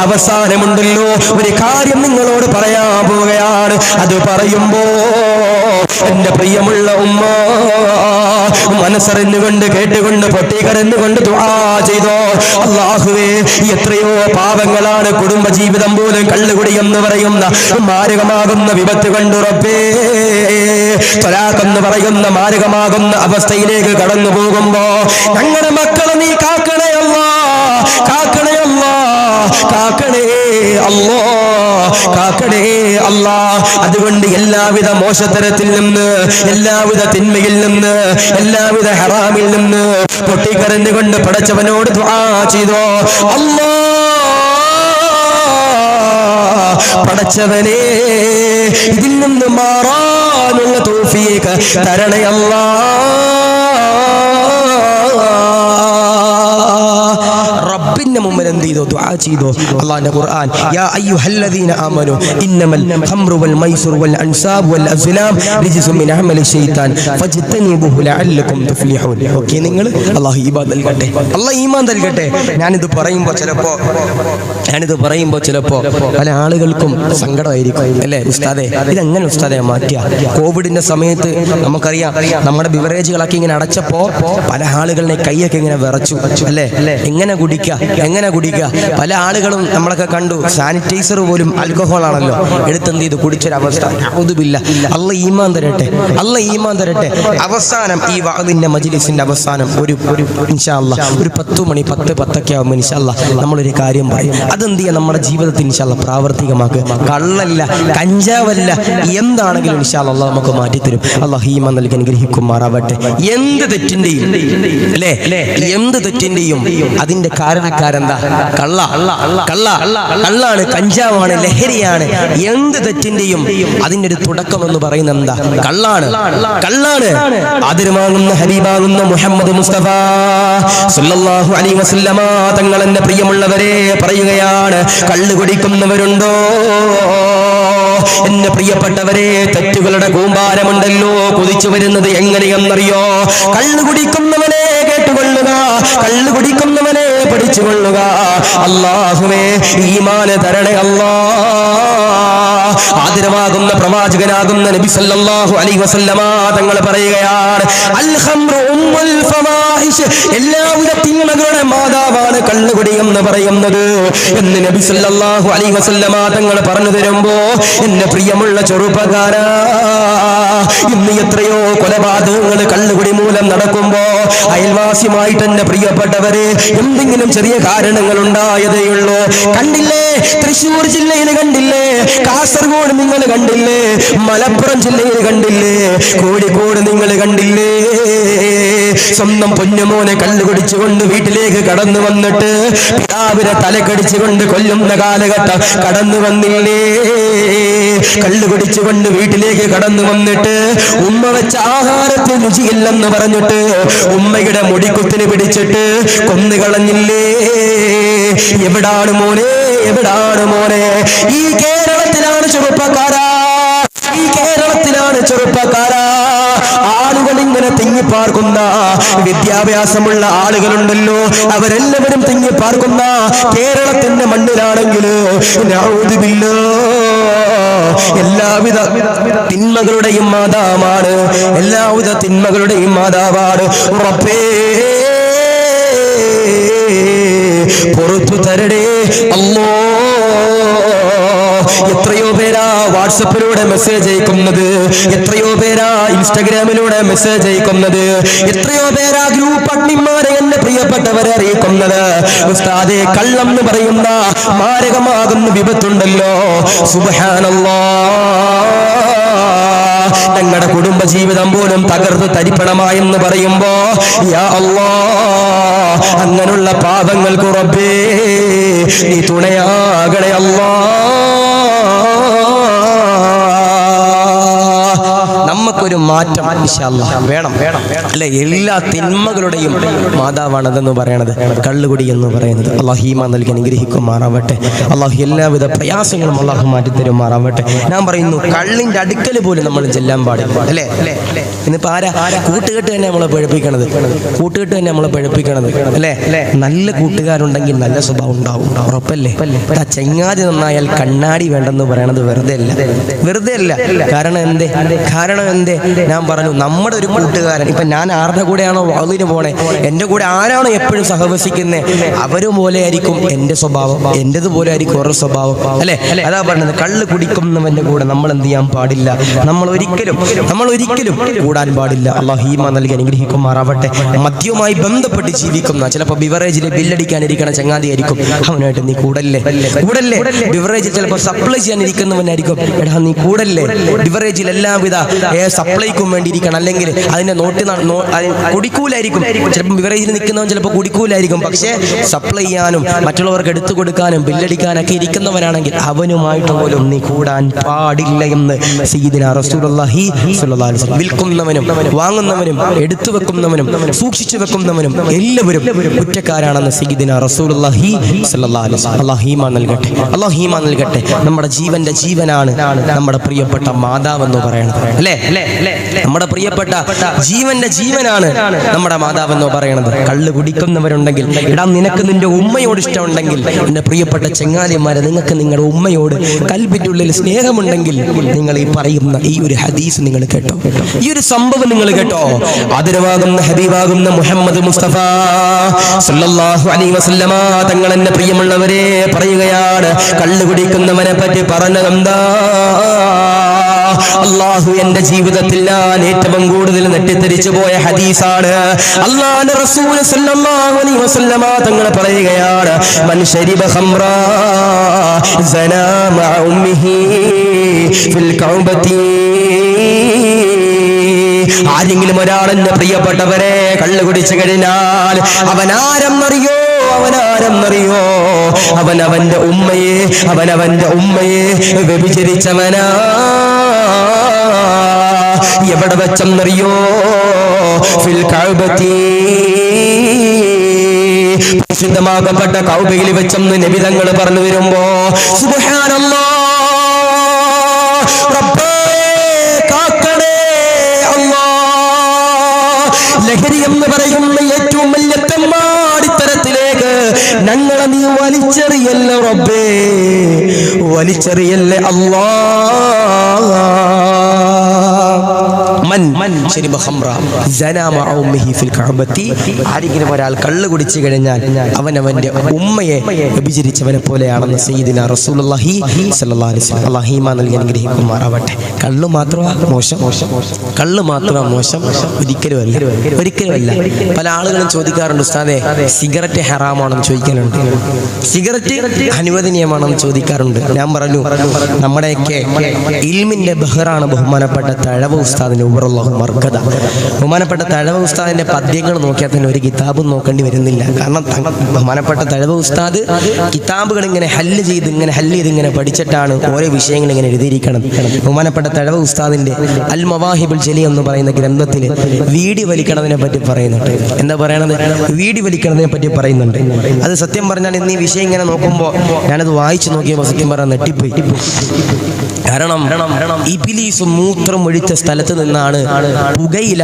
Speaker 1: അവസാനമുണ്ടല്ലോ ഒരു കാര്യം നിങ്ങളോട് പറയാൻ പോവുകയാണ്. അത് പറയുമ്പോ എന്റെ പ്രിയമുള്ള ഉമ്മ മനസ്സറിഞ്ഞുകൊണ്ട് കേട്ടുകൊണ്ട് പൊട്ടിക്കരഞ്ഞുകൊണ്ട് ദുആ ചെയ്തോ, അല്ലാഹുവേ, എത്രയോ പാവങ്ങളാണ് കുടുംബജീവിതം പോലും കള്ളുകുടി എന്ന് പറയുന്ന മാരകമാകുന്ന വിപത്ത് കൊണ്ട് റബ്ബേ, ത്വലാഖ് എന്ന് പറയുന്ന മാരകമാകുന്ന അവസ്ഥയിലേക്ക് കടന്നു പോകുമ്പോ ഞങ്ങളുടെ മക്കളെ നീ കാക്കണേ അല്ലാ, കാക്കണേ അല്ലാ, കാക്കണേ അല്ലാ, കാക്കണേ അല്ലാ. അതുകൊണ്ട് എല്ലാവിധ മോശത്തരത്തിൽ നിന്ന്, എല്ലാവിധ തിന്മയിൽ നിന്ന്, എല്ലാവിധ ഹറാമിൽ നിന്ന് പൊട്ടിക്കരഞ്ഞുകൊണ്ട് പടച്ചവനോട് ദുആ ചെയ്തോ, അല്ലാ പടച്ചവനെ, ഇതിൽ നിന്ന് മാറാനുള്ള തൗഫീഖ് തരണേ അല്ലാ. റബ്ബിന്റെ അതിന്റെ മുമ്പിൽ എന്ത് ചെയ്തോ? ദുആ ചെയ്തോ. അല്ലാഹുവിന്റെ ഖുർആൻ യാ അയ്യുഹല്ലദീന ആമനു ഇന്നമൽ ഖംറു വൽ മൈസുറു വൽ അൻസാബു വൽ അസ്ലാം റിജ്സും മിൻ അമലി ശൈത്താൻ ഫജ്തനിബുഹു ലഅല്ലകും തുഫ്ലിഹൂൻ. ഓക്കേ, നിങ്ങൾ അല്ലാഹു ഈമാൻ നൽകട്ടെ, അല്ലാഹു ഈമാൻ നൽകട്ടെ. ഞാനിത് പറയുമ്പോൾ ചിലപ്പോ പല ആളുകൾക്കും സങ്കടമായിരിക്കും, അല്ലേ ഉസ്താദെ? ഇതെങ്ങനെ ഉസ്താദെ മാറ്റിയ? കോവിഡിന്റെ സമയത്ത് നമുക്കറിയാം, നമ്മുടെ ബിവറേജുകളൊക്കെ ഇങ്ങനെ അടച്ചപ്പോ പല ആളുകളുടെ കൈയൊക്കെ ഇങ്ങനെ വിറച്ചു, അല്ലേ? എങ്ങനെ കുടിക്കുക? പല ആളുകളും നമ്മളൊക്കെ കണ്ടു, സാനിറ്റൈസർ പോലും ആൽക്കഹോൾ ആണല്ലോ, എടുത്തെന്ത് ചെയ്ത് കുടിച്ചൊരവസ്ഥ. അല്ലാഹു ഈമാൻ തരട്ടെ. അവസാനം ഈ വഅദിന്റെ മജ്ലിസിന്റെ അവസാനം ഒരു ഇൻഷാ അല്ലാഹ് ഒരു 10 മണി 10:10 ആവുമ്പോൾ ഇൻഷാ അല്ലാഹ് നമ്മളൊരു കാര്യം പറയും. അതെന്ത് ചെയ്യാം? നമ്മുടെ ജീവിതത്തിൽ ഇൻഷാ അല്ലാഹ് പ്രാവർത്തികമാക്കുക. കള്ളല്ല, കഞ്ചാവല്ല, എന്താണെങ്കിലും ഇൻഷാ അല്ലാഹ് അല്ലാഹ് നമുക്ക് മാറ്റിത്തരും. അല്ലാഹു ഈമാൻ നൽകി അനുഗ്രഹിക്കുമാറാവട്ടെ. എന്ത് തെറ്റിന്റെയും അതിന്റെ കാരണക്കാരെന്താ? കള്ളാണ്, കഞ്ചാവാണ്, ലഹരിയാണ്. എന്ത് തെറ്റിന്റെയും അതിന്റെ ഒരു തുടക്കം എന്ന് പറയുന്നത് എന്താ? കള്ളാണ്. അതിരുമാകുന്ന ഹബീബാകുന്ന മുഹമ്മദ് മുസ്തഫ സല്ലല്ലാഹു അലൈഹി വസല്ലമ തങ്ങൾ എന്റെ പ്രിയമുള്ളവരെ പറയുകയാണ്, കള്ള് കുടിക്കുന്നവരുണ്ടോ? എന്റെ പ്രിയപ്പെട്ടവരെ, തെറ്റുകളുടെ കൂമ്പാരമുണ്ടല്ലോ കുതിച്ചു വരുന്നത്. എങ്ങനെയെന്നറിയോ? കള്ള് കുടിക്കുന്നവനെ കേട്ടുകൊള്ളുക, കള്ള് കുടിക്കുന്നവനെ പഠിച്ചുകൊള്ളുക. അല്ലാഹുവേ ഈമാൻ തരണേ അല്ലാ. ആദരവാകുന്ന പ്രവാചകനാകുന്ന നബി സല്ലല്ലാഹു അലൈഹി വസല്ലമ തങ്ങൾ പറയുകയാണ്, അൽ ഖംറു ഉമ്മുൽ ഫവാഹിഷ്, എല്ലാവിധ തിന്മകളുടെ മാതാവാണ് കള്ളുകുടി എന്ന് പറയുന്നത് എന്ന് നബി സല്ലല്ലാഹു അലൈഹി വസല്ലമ തങ്ങൾ പറഞ്ഞു തരുമ്പോ, എന്റെ പ്രിയമുള്ള ചെറുപ്പക്കാരാ, ഇന്ന് എത്രയോ കൊലപാതകങ്ങൾ കള്ളുകുടി മൂലം നടക്കുമ്പോ അയൽവാസിയുമായിട്ട് എന്റെ പ്രിയപ്പെട്ടവരെ എന്തെങ്കിലും ചെറിയ കാരണങ്ങൾ ഉണ്ടായതേയുള്ളൂ. കണ്ടില്ലേ? തൃശ്ശൂർ ജില്ലയിൽ കണ്ടില്ലേ? കാസർഗോഡ് നിങ്ങൾ കണ്ടില്ലേ? മലപ്പുറം ജില്ലയിൽ കണ്ടില്ലേ? കോഴിക്കോട് നിങ്ങൾ കണ്ടില്ലേ? സ്വന്തം പൊന്നുമോനെ കള്ളു കുടിച്ചുകൊണ്ട് വീട്ടിലേക്ക് കടന്നു വന്നിട്ട് പിതാവിനെ തലക്കടിച്ചുകൊണ്ട് കൊല്ലുന്ന കാലഘട്ടം കടന്നു വന്നില്ലേ? കള്ളു കുടിച്ചുകൊണ്ട് വീട്ടിലേക്ക് കടന്നു വന്നിട്ട് ഉമ്മ വെച്ച ആഹാരത്തിന് രുചിയില്ലെന്ന് പറഞ്ഞിട്ട് ഉമ്മയുടെ മുടിക്കുത്തിന് പിടിച്ചിട്ട് കൊന്നുകളഞ്ഞില്ലേ? എവിടാണ് മോനെ? ഈ കേരളത്തിലാണ് ചെറുപ്പക്കാരാ, ആളുകൾ ഇങ്ങനെ തിങ്ങിപ്പാർക്കുന്ന വിദ്യാഭ്യാസമുള്ള ആളുകളുണ്ടല്ലോ, അവരെല്ലാവരും തിങ്ങിപ്പാർക്കുന്ന കേരളത്തിന്റെ മണ്ണിലാണെങ്കിൽ എല്ലാവിധ തിന്മകളുടെയും മാതാവാണ്, ഉറപ്പേ പുറത്തു തരടേ അല്ലാ. എത്രയോ പേരാ വാട്സപ്പിലൂടെ മെസ്സേജ് അയക്കുന്നത്, എത്രയോ പേരാ ഇൻസ്റ്റാഗ്രാമിലൂടെ മെസ്സേജ് അയക്കുന്നത്, എത്രയോ പേരാ ഗ്രൂപ്പ് അഡ്മിന്മാരെ എന്റെ പ്രിയപ്പെട്ടവരെ അറിയിക്കുന്നത്. ഉസ്താദേ, കള്ളം എന്ന് പറയുന്ന മാരകമാകുന്ന വിപത്തുണ്ടല്ലോ, സുബ്ഹാനല്ലാഹ്, ഞങ്ങളുടെ കുടുംബ ജീവിതം പോലും തകർത്ത് തരിപ്പണമായെന്ന് പറയുമ്പോ യാ അല്ലാഹ്, അങ്ങനെയുള്ള പാപങ്ങൾക്ക് റബ്ബേ നീ തുണയാകണേ അല്ലാഹ്. നമുക്കൊരു മാറ്റം ഇൻഷാ അല്ലാഹ് വേണം, അല്ലെ? എല്ലാ തിന്മകളുടെയും മാതാവാണതെന്ന് പറയണത് കള്ളുകുടി എന്ന് പറയുന്നത്. അല്ലാഹു ഈമാൻ നൽകി അനുഗ്രഹിക്കുമാറാവട്ടെ. അല്ലാഹു എല്ലാവിധ പ്രയാസങ്ങളും അല്ലാഹു മാറ്റിത്തരുമാറാവട്ടെ. ഞാൻ പറയുന്നു, കള്ളിന്റെ അടുക്കൽ പോലും നമ്മൾ ചെല്ലാൻ പാടില്ല, അല്ലേ? ഇന്നിപ്പോ കൂട്ടുകെട്ട് തന്നെ നമ്മളെ പഴിപ്പിക്കണത്, അല്ലേ? നല്ല കൂട്ടുകാരുണ്ടെങ്കിൽ നല്ല സ്വഭാവം ഉണ്ടാവും, ഉറപ്പല്ലേ? ചെങ്ങാതി നന്നായാൽ കണ്ണാടി വേണ്ടെന്ന് പറയണത് വെറുതെ അല്ല. കാരണം എന്തേ? ഞാൻ പറഞ്ഞു, നമ്മുടെ ഒരു കൂട്ടുകാരൻ, ഇപ്പൊ ഞാൻ ആരുടെ കൂടെയാണോ വഅദിന് പോണേ, എന്റെ കൂടെ ആരാണോ എപ്പോഴും സഹവസിക്കുന്നത്, അവരും പോലെ ആയിരിക്കും എന്റെ സ്വഭാവം, എന്റേതുപോലെ ആയിരിക്കും ഓരോ സ്വഭാവം, അല്ലെ? അതാ പറഞ്ഞത്, കള്ള് കുടിക്കുന്നവന്റെ കൂടെ നമ്മൾ എന്ത് ചെയ്യാൻ പാടില്ല, നമ്മൾ ഒരിക്കലും കൂടാൻ പാടില്ല. അല്ലാഹു ഈമാൻ നൽകി അനുഗ്രഹിക്കുമാറാവട്ടെ. മദ്യവുമായി ബന്ധപ്പെട്ട് ജീവിക്കുന്ന, ചിലപ്പോൾ ബിവറേജിൽ ബില്ലടിക്കാനിരിക്കണ ചങ്ങാതിയായിരിക്കും, അവനായിട്ട് നീ കൂടല്ലേ. ബിവറേജിൽ ചിലപ്പോൾ സപ്ലൈ ചെയ്യാനിരിക്കുന്നവനായിരിക്കും, എടാ നീ കൂടല്ലേ. ബിവറേജിൽ എല്ലാവിധ സപ്ലൈക്കും വേണ്ടിയിരിക്കണം, അല്ലെങ്കിൽ അതിന്റെ കുടിക്കൂലായിരിക്കും. ചിലപ്പോൾ ബിവറേജിൽ നിൽക്കുന്നവൻ ചിലപ്പോൾ കുടിക്കൂലായിരിക്കും, പക്ഷേ സപ്ലൈ ചെയ്യാനും മറ്റുള്ളവർക്ക് എടുത്തു കൊടുക്കാനും ബില്ലടിക്കാനൊക്കെ ഇരിക്കുന്നവനാണെങ്കിൽ അവനുമായിട്ട് പോലും നീ കൂടാൻ പാടില്ല എന്ന് സയ്യിദുനാ റസൂലുള്ളാഹി സ്വല്ലല്ലാഹു അലൈഹി വസല്ലം. വിൽക്കുന്നവനും വാങ്ങുന്നവനും എടുത്തു വെക്കുന്നവനും സൂക്ഷിച്ചു വെക്കുന്നവനും എല്ലാവരും കുറ്റക്കാരാണെന്ന് സയ്യിദുനാ റസൂലുള്ളാഹി സ്വല്ലല്ലാഹു അലൈഹി വസല്ലം. അല്ലാഹു ഈമാൻ നൽകട്ടെ, അല്ലാഹു ഈമാൻ നൽകട്ടെ. നമ്മുടെ ജീവന്റെ ജീവനാണ് നമ്മുടെ പ്രിയപ്പെട്ട മാതാവ് എന്ന് പറയണത്, അല്ലേ? നമ്മുടെ പ്രിയപ്പെട്ട ജീവന്റെ ജീവനാണ് നമ്മുടെ മാതാവ് എന്ന് പറയണത്. കള്ള് കുടിക്കുന്നവരുണ്ടെങ്കിൽ, എടാ നിനക്ക് നിന്റെ ഉമ്മയോട് ഇഷ്ടമുണ്ടെങ്കിൽ, എന്റെ പ്രിയപ്പെട്ട ചെങ്ങാലിമാരെ, നിങ്ങൾക്ക് നിങ്ങളുടെ ഉമ്മയോട് കൽബിന്റെ ഉള്ളിൽ സ്നേഹമുണ്ടെങ്കിൽ നിങ്ങൾ ഈ പറയുന്ന ഈ ഒരു ഹദീസ് നിങ്ങൾ കേട്ടോ, ഈ ഒരു സംഭവം നിങ്ങൾ കേട്ടോ. ആദരവാകുന്ന ഹബീബാകുന്ന മുഹമ്മദ് മുസ്തഫ സല്ലല്ലാഹു അലൈഹി വസല്ലമ തങ്ങൾ എന്നെ പ്രിയമുള്ളവരെ പറയുകയാണ്, കള്ളു കുടിക്കുന്നവനെ പറ്റി പറഞ്ഞതെന്താ? അല്ലാഹു എന്റെ ജീവിതത്തിൽ ഞാൻ ഏറ്റവും കൂടുതൽ നെട്ടിത്തെറിച്ചു പോയ ഹദീസാണ്. അല്ലാഹുവിന്റെ റസൂൽ സല്ലല്ലാഹു അലൈഹി വസല്ലമ തങ്ങൾ പറയുകയാണ്, മൻ ശരിബ ഖംറാ സനാ മഅ ഉമ്മിഹി ഫിൽ കഅബതി. ആരെങ്കിലും ഒരാൾ എന്റെ പ്രിയപ്പെട്ടവരെ കള്ളു കുടിച്ചു കഴിഞ്ഞാൽ അവനാരെന്നറിയോ? അവനവന്റെ ഉമ്മയെ വ്യഭിചരിച്ചവനാ. എവിടെ വെച്ചെന്നറിയോ? ഫിൽ കഅബതി, പരിശുദ്ധമാകപ്പെട്ട കഅബയിൽ വെച്ചെന്ന് നബി തങ്ങൾ പറഞ്ഞു വരുമ്പോ, സുബ്ഹാനല്ലാഹ്, റബ്ബേ കാക്കണേ അല്ലാഹ്. ലഹരി എന്ന് പറയുന്ന ഏറ്റവും വലിയ തെമ്മാടിത്തരത്തിലേക്ക് ഞങ്ങളെ നീ വലിച്ചെറിയല്ലേ റബ്ബേ, വലിച്ചെറിയല്ലേ അല്ലാഹ്. ആരെങ്കിലും ഒരാൾ കള്ളു കുടിച്ചു കഴിഞ്ഞാൽ അവനവന്റെ ഉമ്മയെ വ്യഭിചരിച്ചവനെ പോലെയാണെന്ന് സയ്യിദുനാ റസൂലുള്ളാഹി സ്വല്ലല്ലാഹു അലൈഹി വസല്ലം. അല്ലാഹു ഈമാൻ നൽകി അനുഗ്രഹിക്കുമാറാവട്ടെ. കള്ളു മാത്രമാ മോശം? കള്ളു മാത്രമാ മോശം? ഒരിക്കലുമല്ല. പല ആളുകളും ചോദിക്കാറുണ്ട്, ഉസ്താദേ സിഗരറ്റ് ഹറാമാണെന്ന് ചോദിക്കാറുണ്ട്, സിഗരറ്റ് അനുവദനീയമാണെന്ന് ചോദിക്കാറുണ്ട്. ഞാൻ പറഞ്ഞു, നമ്മുടെയൊക്കെ ഇൽമിന്റെ ബഹറാണ് ബഹുമാനപ്പെട്ട തഴവ ഉസ്താദിന്റെ ബഹുമാനപ്പെട്ട തഴവ ഉസ്താദിന്റെ പദ്യങ്ങൾ നോക്കിയാൽ തന്നെ ഒരു കിതാബും നോക്കേണ്ടി വരുന്നില്ല. കാരണം ബഹുമാനപ്പെട്ട തഴവ ഉസ്താദ് കിതാബുകൾ ഇങ്ങനെ ഹല്ല് ചെയ്ത് ഇങ്ങനെ പഠിച്ചിട്ടാണ് ഓരോ വിഷയങ്ങൾ ഇങ്ങനെ എഴുതിയിരിക്കണം. ബഹുമാനപ്പെട്ട തഴവ ഉസ്താദിന്റെ അൽ മവാഹിബുൽ ജലി എന്ന് പറയുന്ന ഗ്രന്ഥത്തിൽ വീടി വലിക്കണതിനെ പറ്റി പറയുന്നുണ്ട്. എന്താ പറയണത്? വീടി വലിക്കണതിനെ പറ്റി പറയുന്നുണ്ട്. അത് സത്യം പറഞ്ഞാൽ ഇന്ന് ഈ വിഷയം ഇങ്ങനെ നോക്കുമ്പോൾ ഞാനത് വായിച്ചു നോക്കിയപ്പോൾ സത്യം പറഞ്ഞാൽ നെട്ടിപ്പോയി. കാരണം ഇബ്ലീസ് മൂത്രം ഒഴിച്ച സ്ഥലത്ത് നിന്നാണ് പുകയില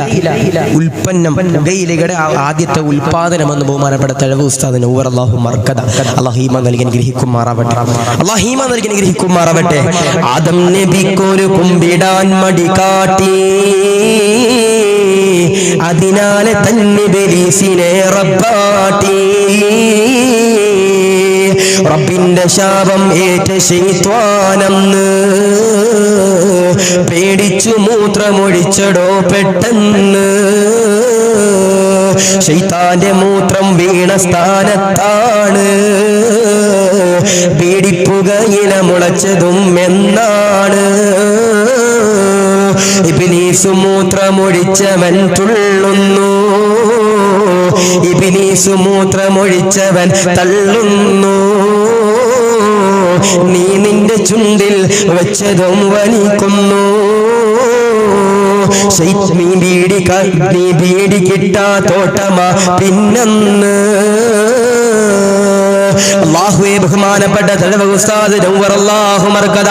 Speaker 1: ഉൽപ്പന്നം, പുകയിലയുടെ ആദ്യത്തെ ഉൽപാദനമെന്ന് ബഹുമാനപ്പെട്ട തഴവ ഉസ്താദിന് അല്ലാഹു മർക്കദ. അല്ലാഹു ഈമാൻ നൽകി അനുഗ്രഹിക്കുമാറാവട്ടെ. ആദം നബിക്കൊരു കുമ്പിടാൻ മടി കാട്ടി, അതിനാലെ തന്നെ ഇബ്ലീസിനെ റബ്ബാട്ടി. റബ്ബിന്റെ ശാപം ഏറ്റ ശൈത്വാനെന്ന് പേടിച്ചു മൂത്രമൊഴിച്ചടോ പെട്ടെന്ന്. ശൈത്താന്റെ മൂത്രം വീണ സ്ഥാനത്താണ് പീഡിപ്പുകയില മുളച്ചതും എന്നാണ്. ഇബ്ലീസ് മൂത്രമൊഴിച്ചവൻ തുള്ളുന്നു, ഇബ്ലീസ് മൂത്രമൊഴിച്ചവൻ തള്ളുന്നു. നീ നിന്റെ ചുണ്ടിൽ വെച്ചതും വലിക്കുന്നു. നീ ബീഡി കിട്ടാത്തോട്ടമാ പിന്നെന്ന്. അല്ലാഹുവേ, ബഹുമാനപ്പെട്ട തഴവ ഉസ്താദ് നവ്വറല്ലാഹു മർകദ,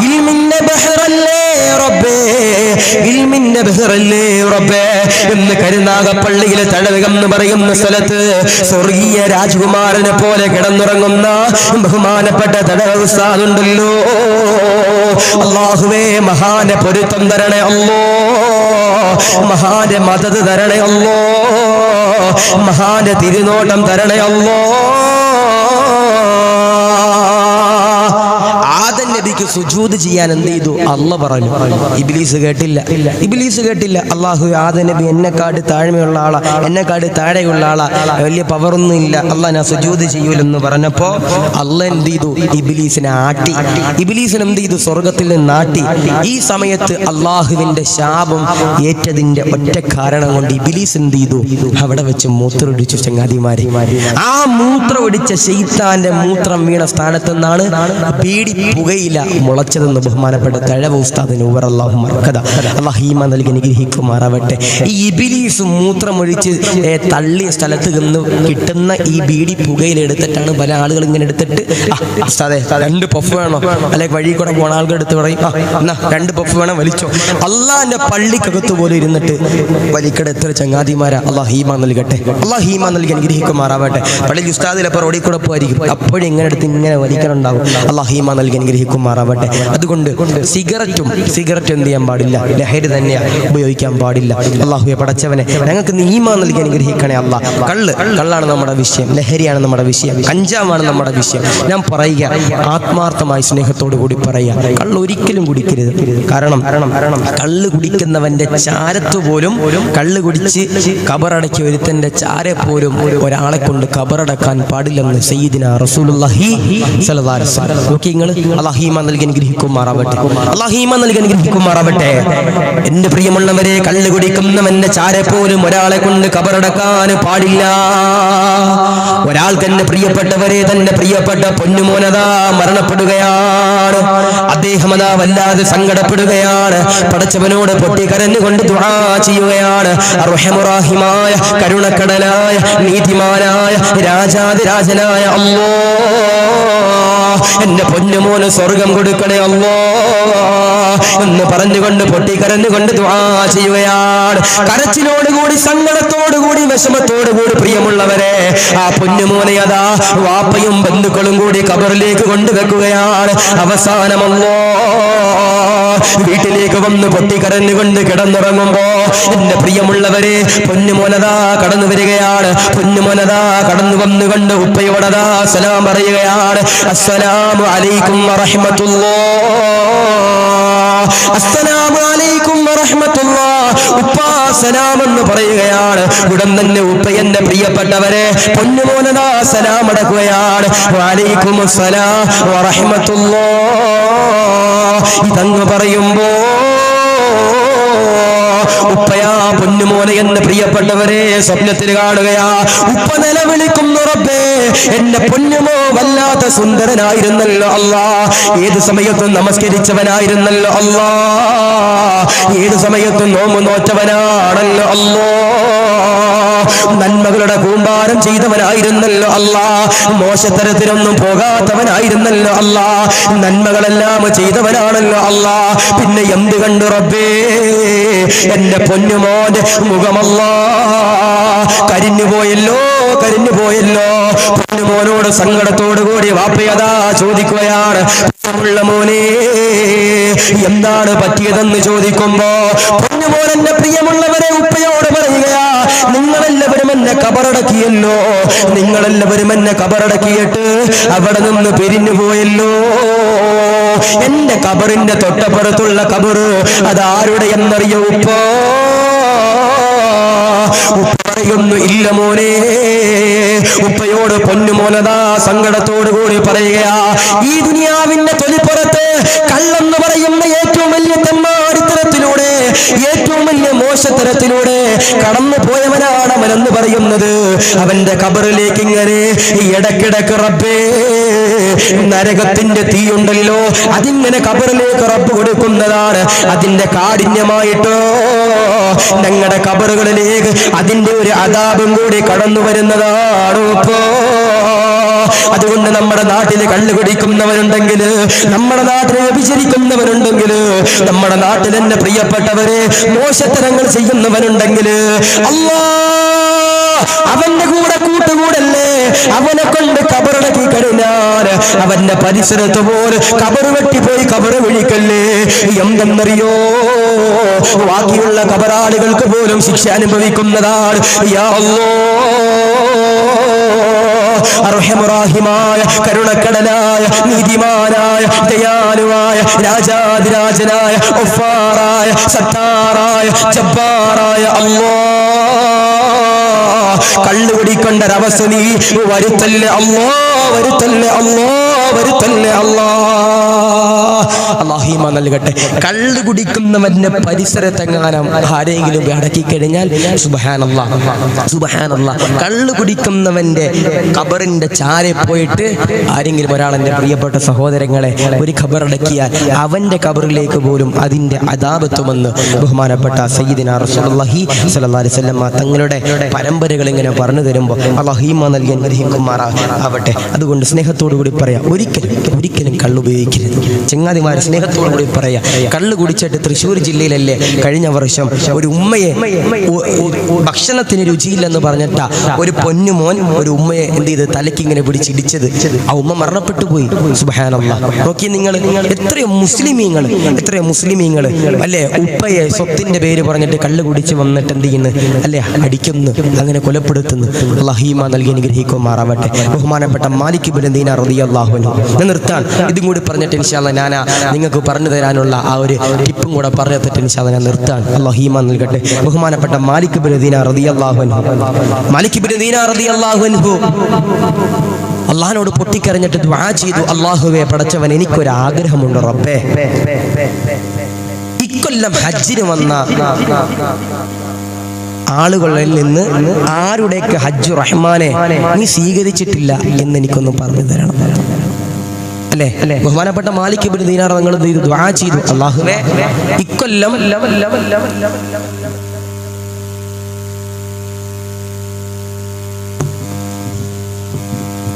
Speaker 1: ഇൽമിന്റെ ബഹറല്ലേ റബ്ബേ, ഇൽമിന്റെ ബഹറല്ലേ റബ്ബേ എന്ന് കരുനാഗപ്പള്ളിയിലെ തഴവകം എന്ന് പറയുന്ന സ്ഥലത്ത് സ്വർഗീയ രാജകുമാരനെ പോലെ കിടന്നുറങ്ങുന്ന ബഹുമാനപ്പെട്ട തഴവ ഉസ്താദ് ഉണ്ടല്ലോ. അല്ലാഹുവേ, മഹാന്റെ പൊരുത്തം തരണേ അല്ലോ, മഹാന്റെ മദദ് തരണേ അല്ലോ, മഹാന്റെ തിരുനോട്ടം തരണേ അല്ലോ. ആദം നബി വ്യക്തിക്ക് സുജൂദ് ചെയ്യാൻ എന്ത് ചെയ്തു? അള്ളാഹ് പറഞ്ഞു. ഇബ്ലീസ് കേട്ടില്ല. അല്ലാഹു ആദം നബി എന്നെക്കാട് താഴ്മയുള്ള ആളാ, എന്നെക്കാട് താഴെയുള്ള ആളാ, വലിയ പവറൊന്നും ഇല്ല, അള്ളാഹ് ഞാൻ സുജൂദ് ചെയ്യൂലെന്ന് പറഞ്ഞപ്പോ അള്ളാഹ് എന്ത് ചെയ്തു? ഇബ്ലീസിനെ ആട്ടി. ഇബ്ലീസിനെ എന്ത് ചെയ്തു? സ്വർഗത്തിൽ നിന്ന് ആട്ടി. ഈ സമയത്ത് അള്ളാഹുവിന്റെ ശാപം ഏറ്റതിന്റെ ഒറ്റ കാരണം കൊണ്ട് ഇബ്ലീസ് എന്ത് ചെയ്തു? അവിടെ വെച്ച് മൂത്രമൊടിച്ചു. ചങ്ങാതിമാരെ, ആ മൂത്രമൊടിച്ച ശൈത്താന്റെ മൂത്രം വീണ സ്ഥാനത്ത് നിന്നാണ് ബീഡി പുകയില മുളച്ചതെന്ന് ബഹുമാനപ്പെട്ട തഴവ ഉസ്താദ് നൂർ അല്ലാഹു മർക്കദ അല്ലാഹു ഈമാൻ നൽകി അനുഗ്രഹിക്കുമാറാവട്ടെ. ഈ ഇബ്ലീസ് മൂത്രമൊഴിച്ച് തള്ളിയ സ്ഥലത്ത് നിന്ന് കിട്ടുന്ന ഈ ബീഡി പുകയില എടുത്തിട്ടാണ് പല ആളുകൾ ഇങ്ങനെ എടുത്തിട്ട് ഉസ്താദേ 2 പഫ് വേണോ, അല്ലെങ്കിൽ വഴി കൂടെ പോണ ആളുകൾ എടുത്ത് പറയും എന്നാ 2 പഫ് വേണം, വലിച്ചോ. അള്ളാന്റെ പള്ളിക്കകത്ത് പോലും ഇരുന്നിട്ട് വലിക്കട എത്ര ചങ്ങാതിമാരാ. അല്ലാഹു ഈമാൻ നൽകട്ടെ, അല്ലാഹു ഈമാൻ നൽകി അനുഗ്രഹിക്കുമാറാവട്ടെ. പള്ളിയിൽ ഉസ്താദിലപ്പോൾ റോഡിൽ കൂടെ പോയിരിക്കും, അപ്പോഴും ഇങ്ങനെ എടുത്ത് ഇങ്ങനെ വലിക്കണുണ്ടാവും. അല്ലാഹു ഈമാൻ നൽകി അനുഗ്രഹിക്കുമാറാവട്ടെ. അതുകൊണ്ട് സിഗരറ്റ് എന്ത് ചെയ്യാൻ പാടില്ല, ലഹരി തന്നെയാണ്, ഉപയോഗിക്കാൻ പാടില്ല. അല്ലാഹുവേ പടച്ചവനെ ഞങ്ങൾക്ക് നീ ഈമാൻ നൽകി അനുഗ്രഹിക്കണേ അല്ലാഹ്. കള്ളാണ് നമ്മുടെ വിഷയം, ലഹരിയാണ് നമ്മുടെ വിഷയം, കഞ്ചാവാണ് നമ്മുടെ വിഷയം. ഞാൻ പറയുക, ആത്മാർത്ഥമായി സ്നേഹത്തോടു കൂടി പറയുക, കള്ള് ഒരിക്കലും കുടിക്കരുത്. കാരണം കള്ള് കുടിക്കുന്നവന്റെ ചാരത്ത് പോലും, കള്ള് കുടിച്ച് കബറടക്കിയ ഒരുത്തന്റെ ചാരെ പോലും ഒരാളെ കൊണ്ട് കബറടക്കാൻ പാടില്ലെന്ന് സയ്യിദിന റസൂലുള്ളാഹി സ്വല്ലല്ലാഹു അലൈഹി വസല്ലം. നോക്കി നിങ്ങൾ. അല്ലാഹു ഈമാൻ നൽകി അനുഗ്രഹിക്കുമാറാവട്ടെ, അല്ലാഹു ഈമാൻ നൽകി അനുഗ്രഹിക്കുമാറാവട്ടെ. എന്റെ പ്രിയമുള്ളവരെ, കള്ള് കുടിക്കുന്നവന്റെ ചാരെ പോലും ഒരാളെ കൊണ്ട് കബറടക്കാൻ പാടില്ല. ഒരാൾക്ക് എന്റെ പ്രിയപ്പെട്ടവരെ, തന്റെ പ്രിയപ്പെട്ട പൊന്നുമോനതാ മരണപ്പെടുകയാണ്. അദ്ദേഹം അതാ വല്ലാതെ സങ്കടപ്പെടുകയാണ്. പടച്ചവനോട് പൊട്ടിക്കരഞ്ഞുകൊണ്ട് ദുആ ചെയ്യുകയാണ്. അർഹമുറാഹിമായ, കരുണക്കടലായ, നീതിമാനായ, രാജാതിരാജനായ അല്ലാഹ്, എന്റെ പൊന്നുമോന് സ്വർഗം കൊടുക്കണേ അല്ലാഹ് എന്ന് പറഞ്ഞുകൊണ്ട് പൊട്ടിക്കരഞ്ഞുകൊണ്ട് ദുആ ചെയ്യുകയാണ്. കരച്ചിലോടുകൂടി, സങ്കടത്തോടുകൂടി, വിഷമത്തോടുകൂടി പ്രിയമുള്ളവരെ, ആ പൊന്നുമോനെ അതാ വാപ്പയും ബന്ധുക്കളും കൂടി ഖബറിലേക്ക് കൊണ്ടുവെക്കുകയാണ്. അവസാനം അല്ലാഹ് വീട്ടിലേക്ക് വന്ന് പൊട്ടിക്കരഞ്ഞുകൊണ്ട് കിടന്നുറങ്ങുമ്പോ എന്റെ പ്രിയമുള്ളവരെ, പൊന്നുമോനതാ കടന്നു വരികയാണ്. പൊന്നുമോനതാ കടന്നു വന്നുകൊണ്ട് ഉപ്പയോടതാ സലാം പറയുകയാണ്. അസ്സലാമു അലൈക്കും വറഹ്മത്തുള്ളാഹ്, അസ്സലാമു അലൈക്കും വറഹ്മത്തുള്ളാഹ്. ഉപ്പ സലാം എന്ന് പറയുകയാണ്. ഉടൻ തന്നെ ഉപ്പ എന്റെ പ്രിയപ്പെട്ടവരെ പൊന്നുമോനതാ സലാം അടക്കുകയാണ്. വഅലൈക്കും അസ്സലാം വറഹ്മത്തുള്ളാഹ്. ഇതങ്ങ് പറയുമ്പോ ഉപ്പയാ പൊന്നുമോനെ എന്ന് പ്രിയപ്പെട്ടവരെ സ്വപ്നത്തിൽ കാണുകയാ. ഉപ്പ നിലവിളിക്കുന്നു, റബ്ബേ എന്റെ പൊന്നുമോ വല്ലാത്ത സുന്ദരനായിരുന്നല്ലോ അല്ലാ, ഏത് സമയത്തും നമസ്കരിച്ചവനായിരുന്നല്ലോ അല്ലാ, ഏത് സമയത്തും നോമ്പ് നോറ്റവനാണല്ലോ അല്ലാ, നന്മകളുടെ കൂമ്പാരം ചെയ്തവനായിരുന്നല്ലോ അല്ലാ, മോശത്തരത്തിനൊന്നും പോകാത്തവനായിരുന്നല്ലോ അല്ലാ, നന്മകളെല്ലാം ചെയ്തവനാണല്ലോ അല്ലാ. പിന്നെ എന്ത് കണ്ടു റബ്ബേ എന്റെ പൊന്നുമോന്റെ മുഖമല്ലാ കരിഞ്ഞു പോയല്ലോ. പൊന്നുമോനോട് സങ്കടത്തോടു കൂടി വാപ്പയതാ ചോദിക്കുകയാണ്, മോനെ എന്താണ് പറ്റിയതെന്ന് ചോദിക്കുമ്പോ പൊന്നുമോൻ എന്റെ പ്രിയമുള്ളവരെ ഉപ്പയോട് പറയുകയാ, നിങ്ങളെല്ലാവരും എന്നെ കബറടക്കിയല്ലോ, നിങ്ങളെല്ലാവരും എന്നെ കബറടക്കിയിട്ട് അവിടെ നിന്ന് പിരിഞ്ഞു പോയല്ലോ. എന്റെ കബറിന്റെ തൊട്ടപ്പുറത്തുള്ള കബറ് അതാരുടെ എന്നറിയോ ഉപ്പ? പറയുന്നു, ഇല്ല മോനെ. ഉപ്പയോട് പൊന്നുമോനതാ സങ്കടത്തോടു കൂടി പറയുകയാ, ഈ ദുനിയാവിന്റെ തൊലിപ്പുറത്ത് കള്ളെന്ന് പറയുന്ന ഏറ്റവും വലിയ തെമ്മാടിത്തരത്തിലൂടെ, ഏറ്റവും വലിയ മോശത്തരത്തിലൂടെ കടന്നു പോയവനാണ് അവനെന്ന് പറയുന്നത്. അവന്റെ ഖബറിലേക്ക് ഇങ്ങനെ ഇടക്കിടക്ക് റബ്ബേ നരകത്തിന്റെ തീയുണ്ടല്ലോ, അതിങ്ങനെ ഖബറിലേക്ക് റബ്ബ് കൊടുക്കുന്നതാണ്. അതിന്റെ കാഠിന്യമായിട്ടോ ഞങ്ങളുടെ ഖബറുകളിലേക്ക് അതിന്റെ ഒരു അദാബും കൂടി കടന്നു വരുന്നതാണ് ഇപ്പോ. അതുകൊണ്ട് നമ്മുടെ നാട്ടിൽ കള്ളു കുടിക്കുന്നവരുണ്ടെങ്കിൽ, നമ്മുടെ നാട്ടിൽ വ്യഭിചരിക്കുന്നവരുണ്ടെങ്കിൽ, നമ്മുടെ നാട്ടിൽ എന്നെ പ്രിയപ്പെട്ടവരെ മോശത്തരങ്ങൾ ചെയ്യുന്നവനുണ്ടെങ്കിൽ, അല്ലാഹ് അവന്റെ കൂടെ കൂട്ടുകൂടല്ലേ, അവനെ കൊണ്ട് കബറടക്കി കഴിഞ്ഞാൽ അവന്റെ പരിസരത്ത് പോലെ കബറ് വെട്ടിപ്പോയി കബറ് വിളിക്കല്ലേ. എന്തെന്നറിയോ, ബാക്കിയുള്ള കബറാളികൾക്ക് പോലും ശിക്ഷ അനുഭവിക്കുന്നതാണ്. യാ അല്ലാഹ് അർഹമുറാഹിമായ കരുണക്കടലായ നീതിമാനായ ദയാലുവായ രാജാധിരാജനായ ഗഫാറായ സത്താറായ ജബ്ബാറായ അല്ലാഹ്, കള്ളു കുടിക്കൊണ്ടൊരവസ്ഥ നീ വരുത്തല്ലേ അല്ലാഹ്, വരുത്തല്ലേ അല്ലാഹ്, വരുത്തല്ലേ അല്ലാഹ്. അല്ലാഹു ഈമാൻ നൽകട്ടെ. കള്ളു കുടിക്കുന്നവന്റെ പരിസരത്തെങ്ങാനും ആരെങ്കിലും അടക്കി കഴിഞ്ഞാൽ സുബ്ഹാനല്ലാഹ്, സുബ്ഹാനല്ലാഹ്, കള്ളു കുടിക്കുന്നവന്റെ ഖബറിന്റെ ചാരെ പോയിട്ട് ആരെങ്കിലും ഒരാൾ, എൻ്റെ പ്രിയപ്പെട്ട സഹോദരങ്ങളെ, ഒരു ഖബറടക്കിയാൽ അവന്റെ ഖബറിലേക്ക് പോലും അതിന്റെ അദാബത്തുമെന്ന് ബഹുമാനപ്പെട്ട സയ്യിദിനാ റസൂലുള്ളാഹി സ്വല്ലല്ലാഹു അലൈഹി വസല്ലം തങ്ങളുടെ പരമ്പരകൾ ഇങ്ങനെ പറഞ്ഞു തരുമ്പോൾ അല്ലാഹു ഈമാൻ നൽകി അനുഗ്രഹിക്കുമാറാവട്ടെ. അതുകൊണ്ട് സ്നേഹത്തോടു കൂടി പറയാം, ഒരിക്കലും കള്ളുപയോഗിക്കരുത്. ചങ്ങാതിമാർ സ്നേഹത്തോടു കൂടി പറയാം, കള്ളു കുടിച്ചിട്ട് തൃശ്ശൂർ ജില്ലയിലല്ലേ കഴിഞ്ഞ വർഷം ഒരു ഉമ്മയെ ഭക്ഷണത്തിന് രുചിയില്ലെന്ന് പറഞ്ഞിട്ടാ ഒരു പൊന്നുമോൻ ഒരു ഉമ്മയെ എന്ത് ചെയ്ത് തലയ്ക്ക് ഇങ്ങനെ പിടിച്ചിടിച്ചത്. ആ ഉമ്മ മരണപ്പെട്ടു പോയി. സുബ്ഹാനല്ലാഹ്. നോക്കി നിങ്ങൾ, എത്രയോ മുസ്ലിമീങ്ങൾ അല്ലേ ഉപ്പയെ സ്വത്തിന്റെ പേര് പറഞ്ഞിട്ട് കള്ളു കുടിച്ച് വന്നിട്ട് എന്ത് ചെയ്യുന്നു അല്ലേ, അടിക്കുന്നു, അങ്ങനെ കൊലപ്പെടുത്തുന്നു. അല്ലാഹു ഈമാൻ നൽകി അനുഗ്രഹിക്കുമാറാവട്ടെ. ബഹുമാനപ്പെട്ട മാലിക് ഇബ്നു ദീനാർ റളിയല്ലാഹു അൻഹു, ഞാൻ നിർത്താൻ ഇതും കൂടി പറഞ്ഞിട്ട് ഇൻഷാ അല്ലാഹ് ഞാൻ നിങ്ങൾക്ക് പറഞ്ഞു തരാനുള്ള ആ ഒരു ടിപ്പും കൂടെ പറഞ്ഞു തന്നിട്ട് ഇൻഷാ അല്ലാഹ് ഞാൻ നിർത്താൻ. അല്ലാഹു ഈമാൻ നൽകട്ടെ. ബഹുമാനപ്പെട്ട മാലിക് ഇബ്നു ദീനാർ റളിയല്ലാഹു അൻഹു, മാലിക് ഇബ്നു ദീനാർ റളിയല്ലാഹു അൻഹു അള്ളാഹിനോട് പൊട്ടിക്കരഞ്ഞിട്ട് ദുആ ചെയ്തു, അല്ലാഹുവേ പടച്ചവൻ, എനിക്കൊരാഗ്രഹമുണ്ട് റബ്ബേ, ഇക്കൊല്ലം ഹജ്ജിന് വന്ന ആളുകളിൽ നിന്ന് ആരുടെയൊക്കെ ഹജ്ജ് റഹ്മാനെ നീ സ്വീകരിച്ചിട്ടില്ല എന്ന് എനിക്കൊന്ന് പറഞ്ഞു തരണം. അല്ലേ, ബഹുമാനപ്പെട്ട മാലിക് ഇബ്നു ദീനാർ നിങ്ങൾ ദുആ ചെയ്തു, അല്ലാഹുവേ ഇക്കൊല്ലം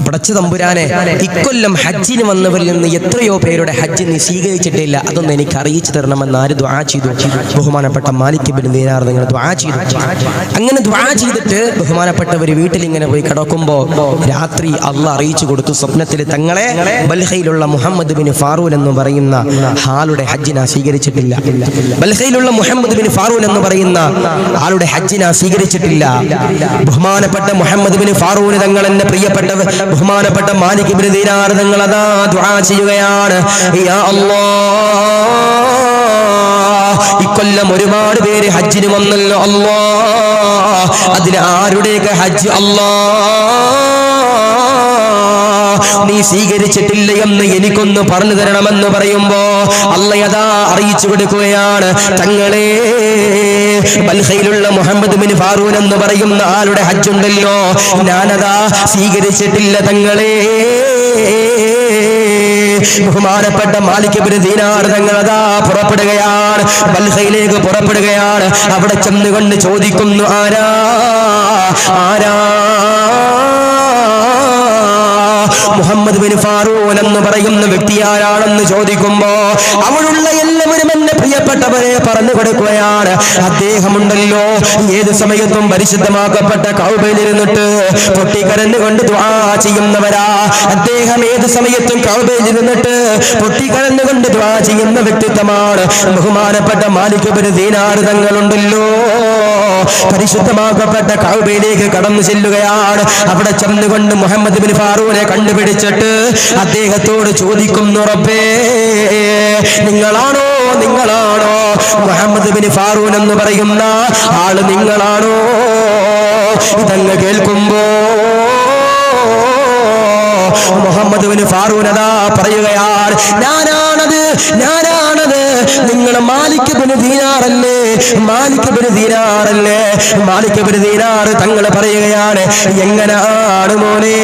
Speaker 1: പടച്ച തമ്പുരാനെ, ഇക്കൊല്ലം ഹജ്ജിന് വന്നവരിൽ നിന്ന് എത്രയോ പേരുടെ ഹജ്ജ് നീ സ്വീകരിച്ചിട്ടില്ല, അതൊന്ന് എനിക്ക് അറിയിച്ചു തരണമെന്ന് ആര് ദുആ ചെയ്തു? ബഹുമാനപ്പെട്ട മാലിക് ഇബ്നു ദീനാർ നിങ്ങൾ ദുആ ചെയ്തു. അങ്ങനെ ദുആ ചെയ്തിട്ട് ബഹുമാനപ്പെട്ടവർ വീട്ടിൽ ഇങ്ങനെ പോയി കിടക്കുമ്പോൾ രാത്രി അള്ളാഹ് അറിയിച്ചു കൊടുത്തു സ്വപ്നത്തിൽ, തങ്ങളെ ബൽഹയിലുള്ള മുഹമ്മദ് ബിൻ ഫാറൂൻ എന്ന് പറയുന്ന ആളുടെ ഹജ്ജിനെ സ്വീകരിച്ചിട്ടില്ല. ബൽഹയിലുള്ള മുഹമ്മദ് ബിൻ ഫാറൂൻ എന്ന് പറയുന്ന ആളുടെ ഹജ്ജിനെ സ്വീകരിച്ചിട്ടില്ല. ബഹുമാനപ്പെട്ട മുഹമ്മദ് ബിൻ ഫാറൂൻ തങ്ങൾ, എന്റെ പ്രിയപ്പെട്ടവർ, ബഹുമാനപ്പെട്ട മാലിക് ഇബ്നു ദീനാർ തങ്ങൾ അതാ ദുആ ചെയ്യുകയാണ്, യാ അല്ലാഹ്, ഇക്കൊല്ലം ഒരുപാട് പേര് ഹജ്ജിന് വന്നല്ലോ അല്ലാഹ്, അതിന് ആരുടെയൊക്കെ ഹജ്ജ് അല്ലാഹ് നീ സ്വീകരിച്ചിട്ടില്ല എന്ന് എനിക്കൊന്ന് പറഞ്ഞു തരണമെന്ന് പറയുമ്പോ അല്ലാഹ് അറിയിച്ചു കൊടുക്കുകയാണ്, തങ്ങളെ ബൽഹയിലുള്ള മുഹമ്മദ് ബിൻ ഫാറൂൻ എന്ന് പറയുന്ന ആളുടെ ഹജ്ജുണ്ടല്ലോ, ഞാനതാ സ്വീകരിച്ചിട്ടില്ല തങ്ങളെ. ബഹുമാനപ്പെട്ട മാലിക് ഇബ്നു ദീനാർ തങ്ങൾ അതാ പുറപ്പെടുകയാണ്, ബൽഹയിലേക്ക് പുറപ്പെടുകയാണ്. അവിടെ ചെന്നുകൊണ്ട് ചോദിക്കുന്നു, ആരാ മുഹമ്മദ് ബിൻ ഫാറൂൻ എന്ന് പറയുന്ന വ്യക്തി ആരാണെന്ന് ചോദിക്കുമ്പോ അവിടുള്ള എല്ലാവരും എന്നെ പ്രിയപ്പെട്ടവരെ പറഞ്ഞു കൊടുക്കുകയാണ്, അദ്ദേഹമുണ്ടല്ലോ ഏത് സമയത്തും പരിശുദ്ധമാക്കപ്പെട്ട കഅബയിൽ ഇരുന്നിട്ട് പൊട്ടിക്കരഞ്ഞുകൊണ്ട് ദുആ ചെയ്യുന്നവരാ. അദ്ദേഹം ഏത് സമയത്തും കഅബയിൽ ഇരുന്നിട്ട് പൊട്ടിക്കരഞ്ഞുകൊണ്ട് ദുആ ചെയ്യുന്ന വ്യക്തിത്വമാണ്. ബഹുമാനപ്പെട്ട മാലിക് ഇബ്നു ദീനാർ തങ്ങളുണ്ടല്ലോ പരിശുദ്ധമാക്കപ്പെട്ട കഅബയിലേക്ക് കടന്നു ചെല്ലുകയാണ്. അവിടെ ചെന്നുകൊണ്ട് മുഹമ്മദ് ബിൻ ഫാറൂനെ കണ്ടുപിടിച്ചിട്ട് അദ്ദേഹത്തോട് ചോദിക്കുന്നു, റബ്ബേ, നിങ്ങളാണോ മുഹമ്മദ് ബിൻ ഫാറൂൻ എന്ന് പറയുന്ന ആള് നിങ്ങളാണോ? ഇതങ്ങ് കേൾക്കുമ്പോ മുഹമ്മദ് ബിൻ ഫാറൂൻ അതാ പറയുകയാണ്, ഞാനാണത്. നിങ്ങൾ മാലിക് ഇബ്നു ദീനാറല്ലേ? മാലിക് ഇബ്നു ദീനാർ തങ്ങൾ പറയുകയാണ്, എങ്ങനെയാണ് മോനെ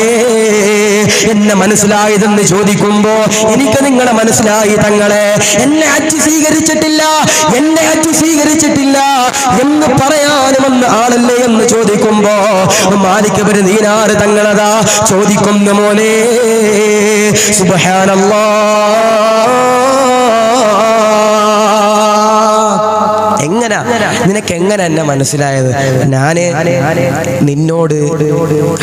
Speaker 1: എന്നെ മനസ്സിലായതെന്ന് ചോദിക്കുമ്പോ എനിക്ക് നിങ്ങളെ മനസ്സിലായി തങ്ങളെ, എന്നെ ഹജ്ജ് സ്വീകരിച്ചിട്ടില്ല എന്ന് പറയാനുമെന്ന് ആളല്ലേ എന്ന് ചോദിക്കുമ്പോ മാലിക് ഇബ്നു ദീനാർ തങ്ങളതാ ചോദിക്കുന്നു, മോനെ സുബ്ഹാനല്ലാഹ്, നിനക്ക് എങ്ങനെ എന്നെ മനസ്സിലായത്? ഞാന് നിന്നോട്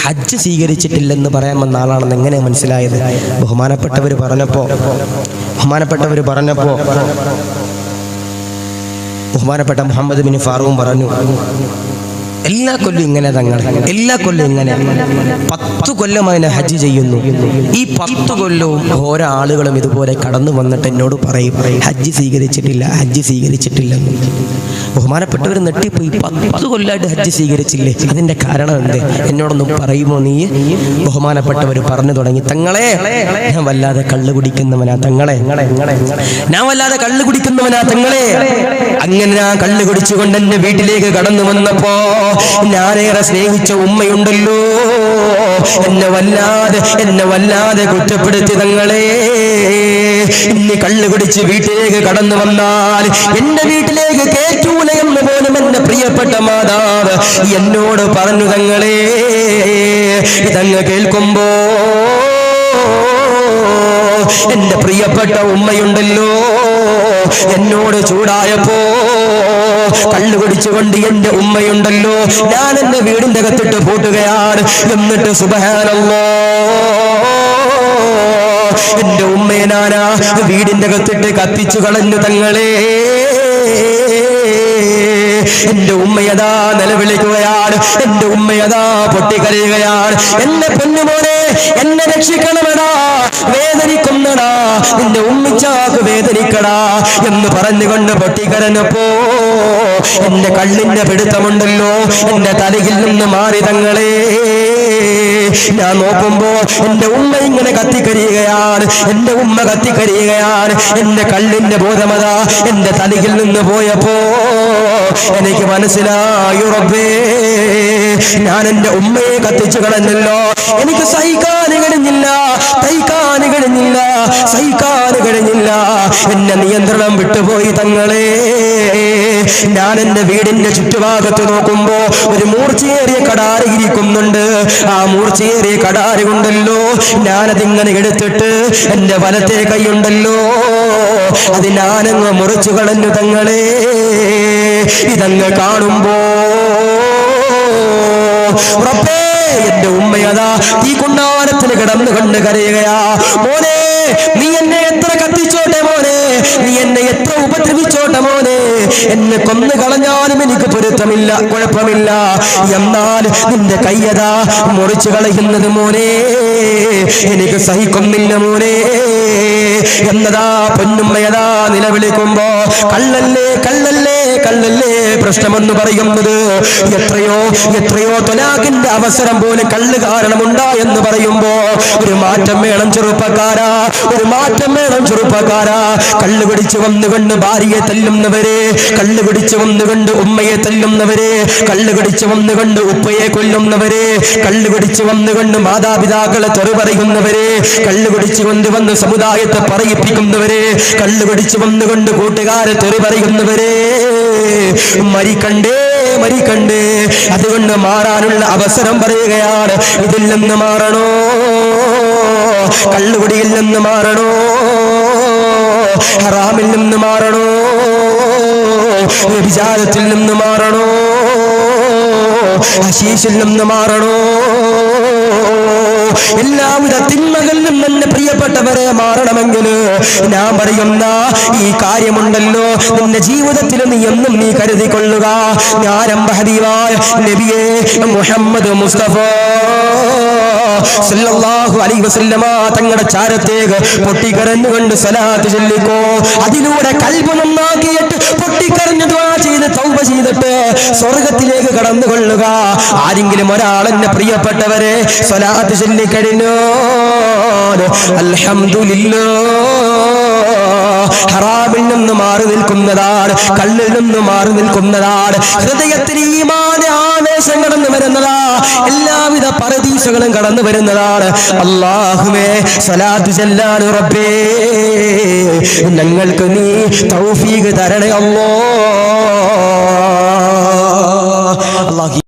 Speaker 1: ഹജ്ജ് സ്വീകരിച്ചിട്ടില്ലെന്ന് പറയാൻ വന്ന ആളാണെന്ന് എങ്ങനെ മനസ്സിലായത്? ബഹുമാനപ്പെട്ടവർ പറഞ്ഞപ്പോ ബഹുമാനപ്പെട്ട മുഹമ്മദ് ബിൻ ഫാറൂഖ് പറഞ്ഞു, എല്ലാ കൊല്ലം ഇങ്ങനെ തങ്ങൾ, എല്ലാ കൊല്ലം ഇങ്ങനെ 10 കൊല്ലമായി ഞാൻ ഹജ്ജ് ചെയ്യുന്നു. ഈ 10 കൊല്ലവും ഓരോ ആളുകളും ഇതുപോലെ കടന്നു വന്നിട്ട് എന്നോട് പറയും ഹജ്ജ് സ്വീകരിച്ചിട്ടില്ല, ഹജ്ജ് സ്വീകരിച്ചിട്ടില്ലെന്ന്. ബഹുമാനപ്പെട്ടവർ നെട്ടിപ്പോയി. 10 കൊല്ലമായിട്ട് ഹജ്ജ് സ്വീകരിച്ചില്ലേ, അതിന്റെ കാരണം എന്ത്? എന്നോടൊന്നും പറയുമോ നീ? ബഹുമാനപ്പെട്ടവർ പറഞ്ഞു തുടങ്ങി, തങ്ങളെ ഞാൻ വല്ലാതെ കള്ളു കുടിക്കുന്നവനാ തങ്ങളെ, ഞാൻ വല്ലാതെ കള്ളു കുടിക്കുന്നവനാ തങ്ങളെ. അങ്ങനെ ഞാൻ കള്ളു കുടിച്ചുകൊണ്ട് എന്റെ വീട്ടിലേക്ക് കടന്നു വന്നപ്പോ ഞാനേറെ സ്നേഹിച്ച ഉമ്മയുണ്ടല്ലോ, എന്നെ വല്ലാതെ കുറ്റപ്പെടുത്തി തങ്ങളെ. ഇനി കള്ളു കുടിച്ച് വീട്ടിലേക്ക് കടന്നു വന്നാൽ എന്റെ വീട്ടിലേക്ക് കേറ്റൂല എന്ന് പോലും എന്റെ പ്രിയപ്പെട്ട മാതാവ് എന്നോട് പറഞ്ഞു തങ്ങളെ. ഇതങ്ങ് കേൾക്കുമ്പോ എന്റെ പ്രിയപ്പെട്ട ഉമ്മയുണ്ടല്ലോ എന്നോട് ചൂടായപ്പോ, കള്ളു കുടിച്ചുകൊണ്ട് എന്റെ ഉമ്മയുണ്ടല്ലോ ഞാൻ എന്റെ വീടിന്റെ അകത്തിട്ട് പൂട്ടുകയാണ്. എന്നിട്ട് സുബ്ഹാനല്ലാഹ് എന്റെ ഉമ്മയെ ഞാനാ വീടിന്റെ അകത്തിട്ട് കത്തിച്ചു കളഞ്ഞു തങ്ങളെ. എന്റെ ഉമ്മയതാ നിലവിളിക്കുകയാണ്, എന്റെ ഉമ്മയതാ പൊട്ടിക്കരയുകയാണ്. എന്നെ പൊന്നുമോനെ എന്നെ രക്ഷിക്കണമെടാ, വേദനിക്കുന്നടാ, നിന്റെ ഉമ്മിച്ചാക്ക് വേദനിക്കടാ എന്ന് പറഞ്ഞുകൊണ്ട് പൊട്ടിക്കരഞ്ഞപ്പോ എന്റെ കള്ളിന്റെ പിടുത്തമുണ്ടല്ലോ എന്റെ തലയിൽ നിന്ന് മാറി തങ്ങളെ. ഞാൻ നോക്കുമ്പോ എന്റെ ഉമ്മ ഇങ്ങനെ കത്തിക്കരിയുകയാണ്, എന്റെ ഉമ്മ കത്തിക്കരിയുകയാണ്. എന്റെ കള്ളിന്റെ ബോധമതാ എന്റെ തലയിൽ നിന്ന് പോയപ്പോ എനിക്ക് മനസ്സിലായി, റബ്ബേ ഞാൻ എന്റെ ഉമ്മയെ കത്തിച്ചു കളഞ്ഞല്ലോ. എനിക്ക് സഹിക്കാൻ കഴിഞ്ഞില്ല, സഹിക്കാൻ കഴിഞ്ഞില്ല. എന്നെ നിയന്ത്രണം വിട്ടുപോയി തങ്ങളെ. ഞാൻ എന്റെ വീടിന്റെ ചുറ്റുഭാഗത്ത് നോക്കുമ്പോ ഒരു മൂർച്ചയേറിയ കടാര ഇരിക്കുന്നുണ്ട്. ആ മൂർച്ചയേറിയ കടാര കൊണ്ടല്ലോ ഞാനതിങ്ങനെ എടുത്തിട്ട് എന്റെ വലത്തെ കൈയുണ്ടല്ലോ അത് ഞാനങ്ങ് മുറിച്ചു കളഞ്ഞു തങ്ങളെ. ഇതങ്ങ് കാണുമ്പോ റബ്ബേ എന്റെ ഉമ്മയതാ ഈ കുണ്ടാരത്തിന് കിടന്നു കണ്ട് കരയുകയാ. മോനെ നീ എന്നെ എത്ര കത്തിച്ചോട്ടെ മോനെ, നീ എന്നെ എത്ര ഉപദ്രവിച്ചോട്ടെ മോനെ, എന്നെ കൊന്നു കളഞ്ഞാലും എനിക്ക് പൊരുത്തമില്ല, കുഴപ്പമില്ല. എന്നാൽ നിന്റെ കയ്യതാ മുറിച്ചു കളയുന്നത് മോനെ എനിക്ക് സഹിക്കുന്നില്ല മോനെ എന്നതാ പൊന്നുമ്മയതാ നിലവിളിക്കുമ്പോ കള്ളല്ലേ കള്ളല്ലേ കള്ളല്ലേ പ്രശ്നമെന്ന് പറയുന്നത്. എത്രയോ തൊലാഖിന്റെ അവസരം പോലെ കള്ള് കാരണമുണ്ടാ എന്ന് പറയുമ്പോ ഒരു മാറ്റം വേണം ചെറുപ്പക്കാരാ, ഒരു മാറ്റം വേണം ചെറുപ്പക്കാരാ. കള്ള് പിടിച്ചു വന്നുകൊണ്ട് ഭാര്യയെ തല്ലുന്നവരെ, കള്ള് പിടിച്ചു വന്നുകൊണ്ട് ഉമ്മയെ തല്ലുന്നവരെ, കള്ള് പിടിച്ചു വന്നുകൊണ്ട് ഉപ്പയെ കൊല്ലുന്നവരെ, കള്ള് പിടിച്ചു വന്നുകൊണ്ട് മാതാപിതാക്കളെ തെറി പറയുന്നവരെ, കള്ള് പിടിച്ചു കൊണ്ടുവന്ന് സമുദായത്തെ പറയിപ്പിക്കുന്നവരെ, കള്ള് പിടിച്ചു വന്നുകൊണ്ട് കൂട്ടുകാരെ തെറി പറയുന്നവരെ, മരിക്കണ്ടേ. അതുകൊണ്ട് മാറാനുള്ള അവസരം പറയുകയാണ്. ഇതിൽ നിന്ന് മാറണോ, കള്ളുകുടിയിൽ നിന്ന് മാറണോ, ഹറാമിൽ നിന്ന് മാറണോ, വ്യഭിചാരത്തിൽ നിന്ന് മാറണോ, ഹശീഷിൽ നിന്ന് മാറണോ, എല്ലാവിധ തിന്മകളിൽ നിന്നും എന്റെ പ്രിയപ്പെട്ടവരെ മാറണമെങ്കിൽ ഞാൻ പറയുന്ന ഈ കാര്യമുണ്ടല്ലോ നിന്റെ ജീവിതത്തിൽ നീ എന്നും നീ കരുതിക്കൊള്ളുക. ഞാൻ ഹബീബായ നബിയേ മുഹമ്മദ് മുസ്തഫ സല്ലല്ലാഹു അലൈഹി വസല്ലമ തങ്ങളുടെ ചാരത്തേക്ക് പൊട്ടിക്കരഞ്ഞുകൊണ്ട് സലാത്ത് ചൊല്ലിക്കോ. അതിലൂടെ കൽബ് നന്നാക്കിയിട്ട് പൊട്ടിക്കരഞ്ഞു ദുആ ചെയ്ത് തൗബ ചെയ്തിട്ട് സ്വർഗത്തിലേക്ക് കടന്നുകൊള്ളുക. ആരെങ്കിലും ഒരാളെന്നെ പ്രിയപ്പെട്ടവരെ സലാത്ത് ചൊല്ലിക്കഴിഞ്ഞോ അൽഹംദുലില്ലാഹ് ഹറാമിൽ നിന്ന് മാറി നിൽക്കുന്നതാണ്, കള്ളിൽ നിന്ന് മാറി നിൽക്കുന്നതാണ്. ഹൃദയത്തിൽ ഈമാൻ ആവേശം കടന്നു വരുന്നതാ, എല്ലാവിധ പരദീസകളും കടന്നു വരുന്നതാണ്. അല്ലാഹുവേ സ്വലാത്ത് ചൊല്ലാൻ റബ്ബേ ഞങ്ങൾക്ക് നീ തൗഫീഖ് തരണേ അല്ലാഹ്.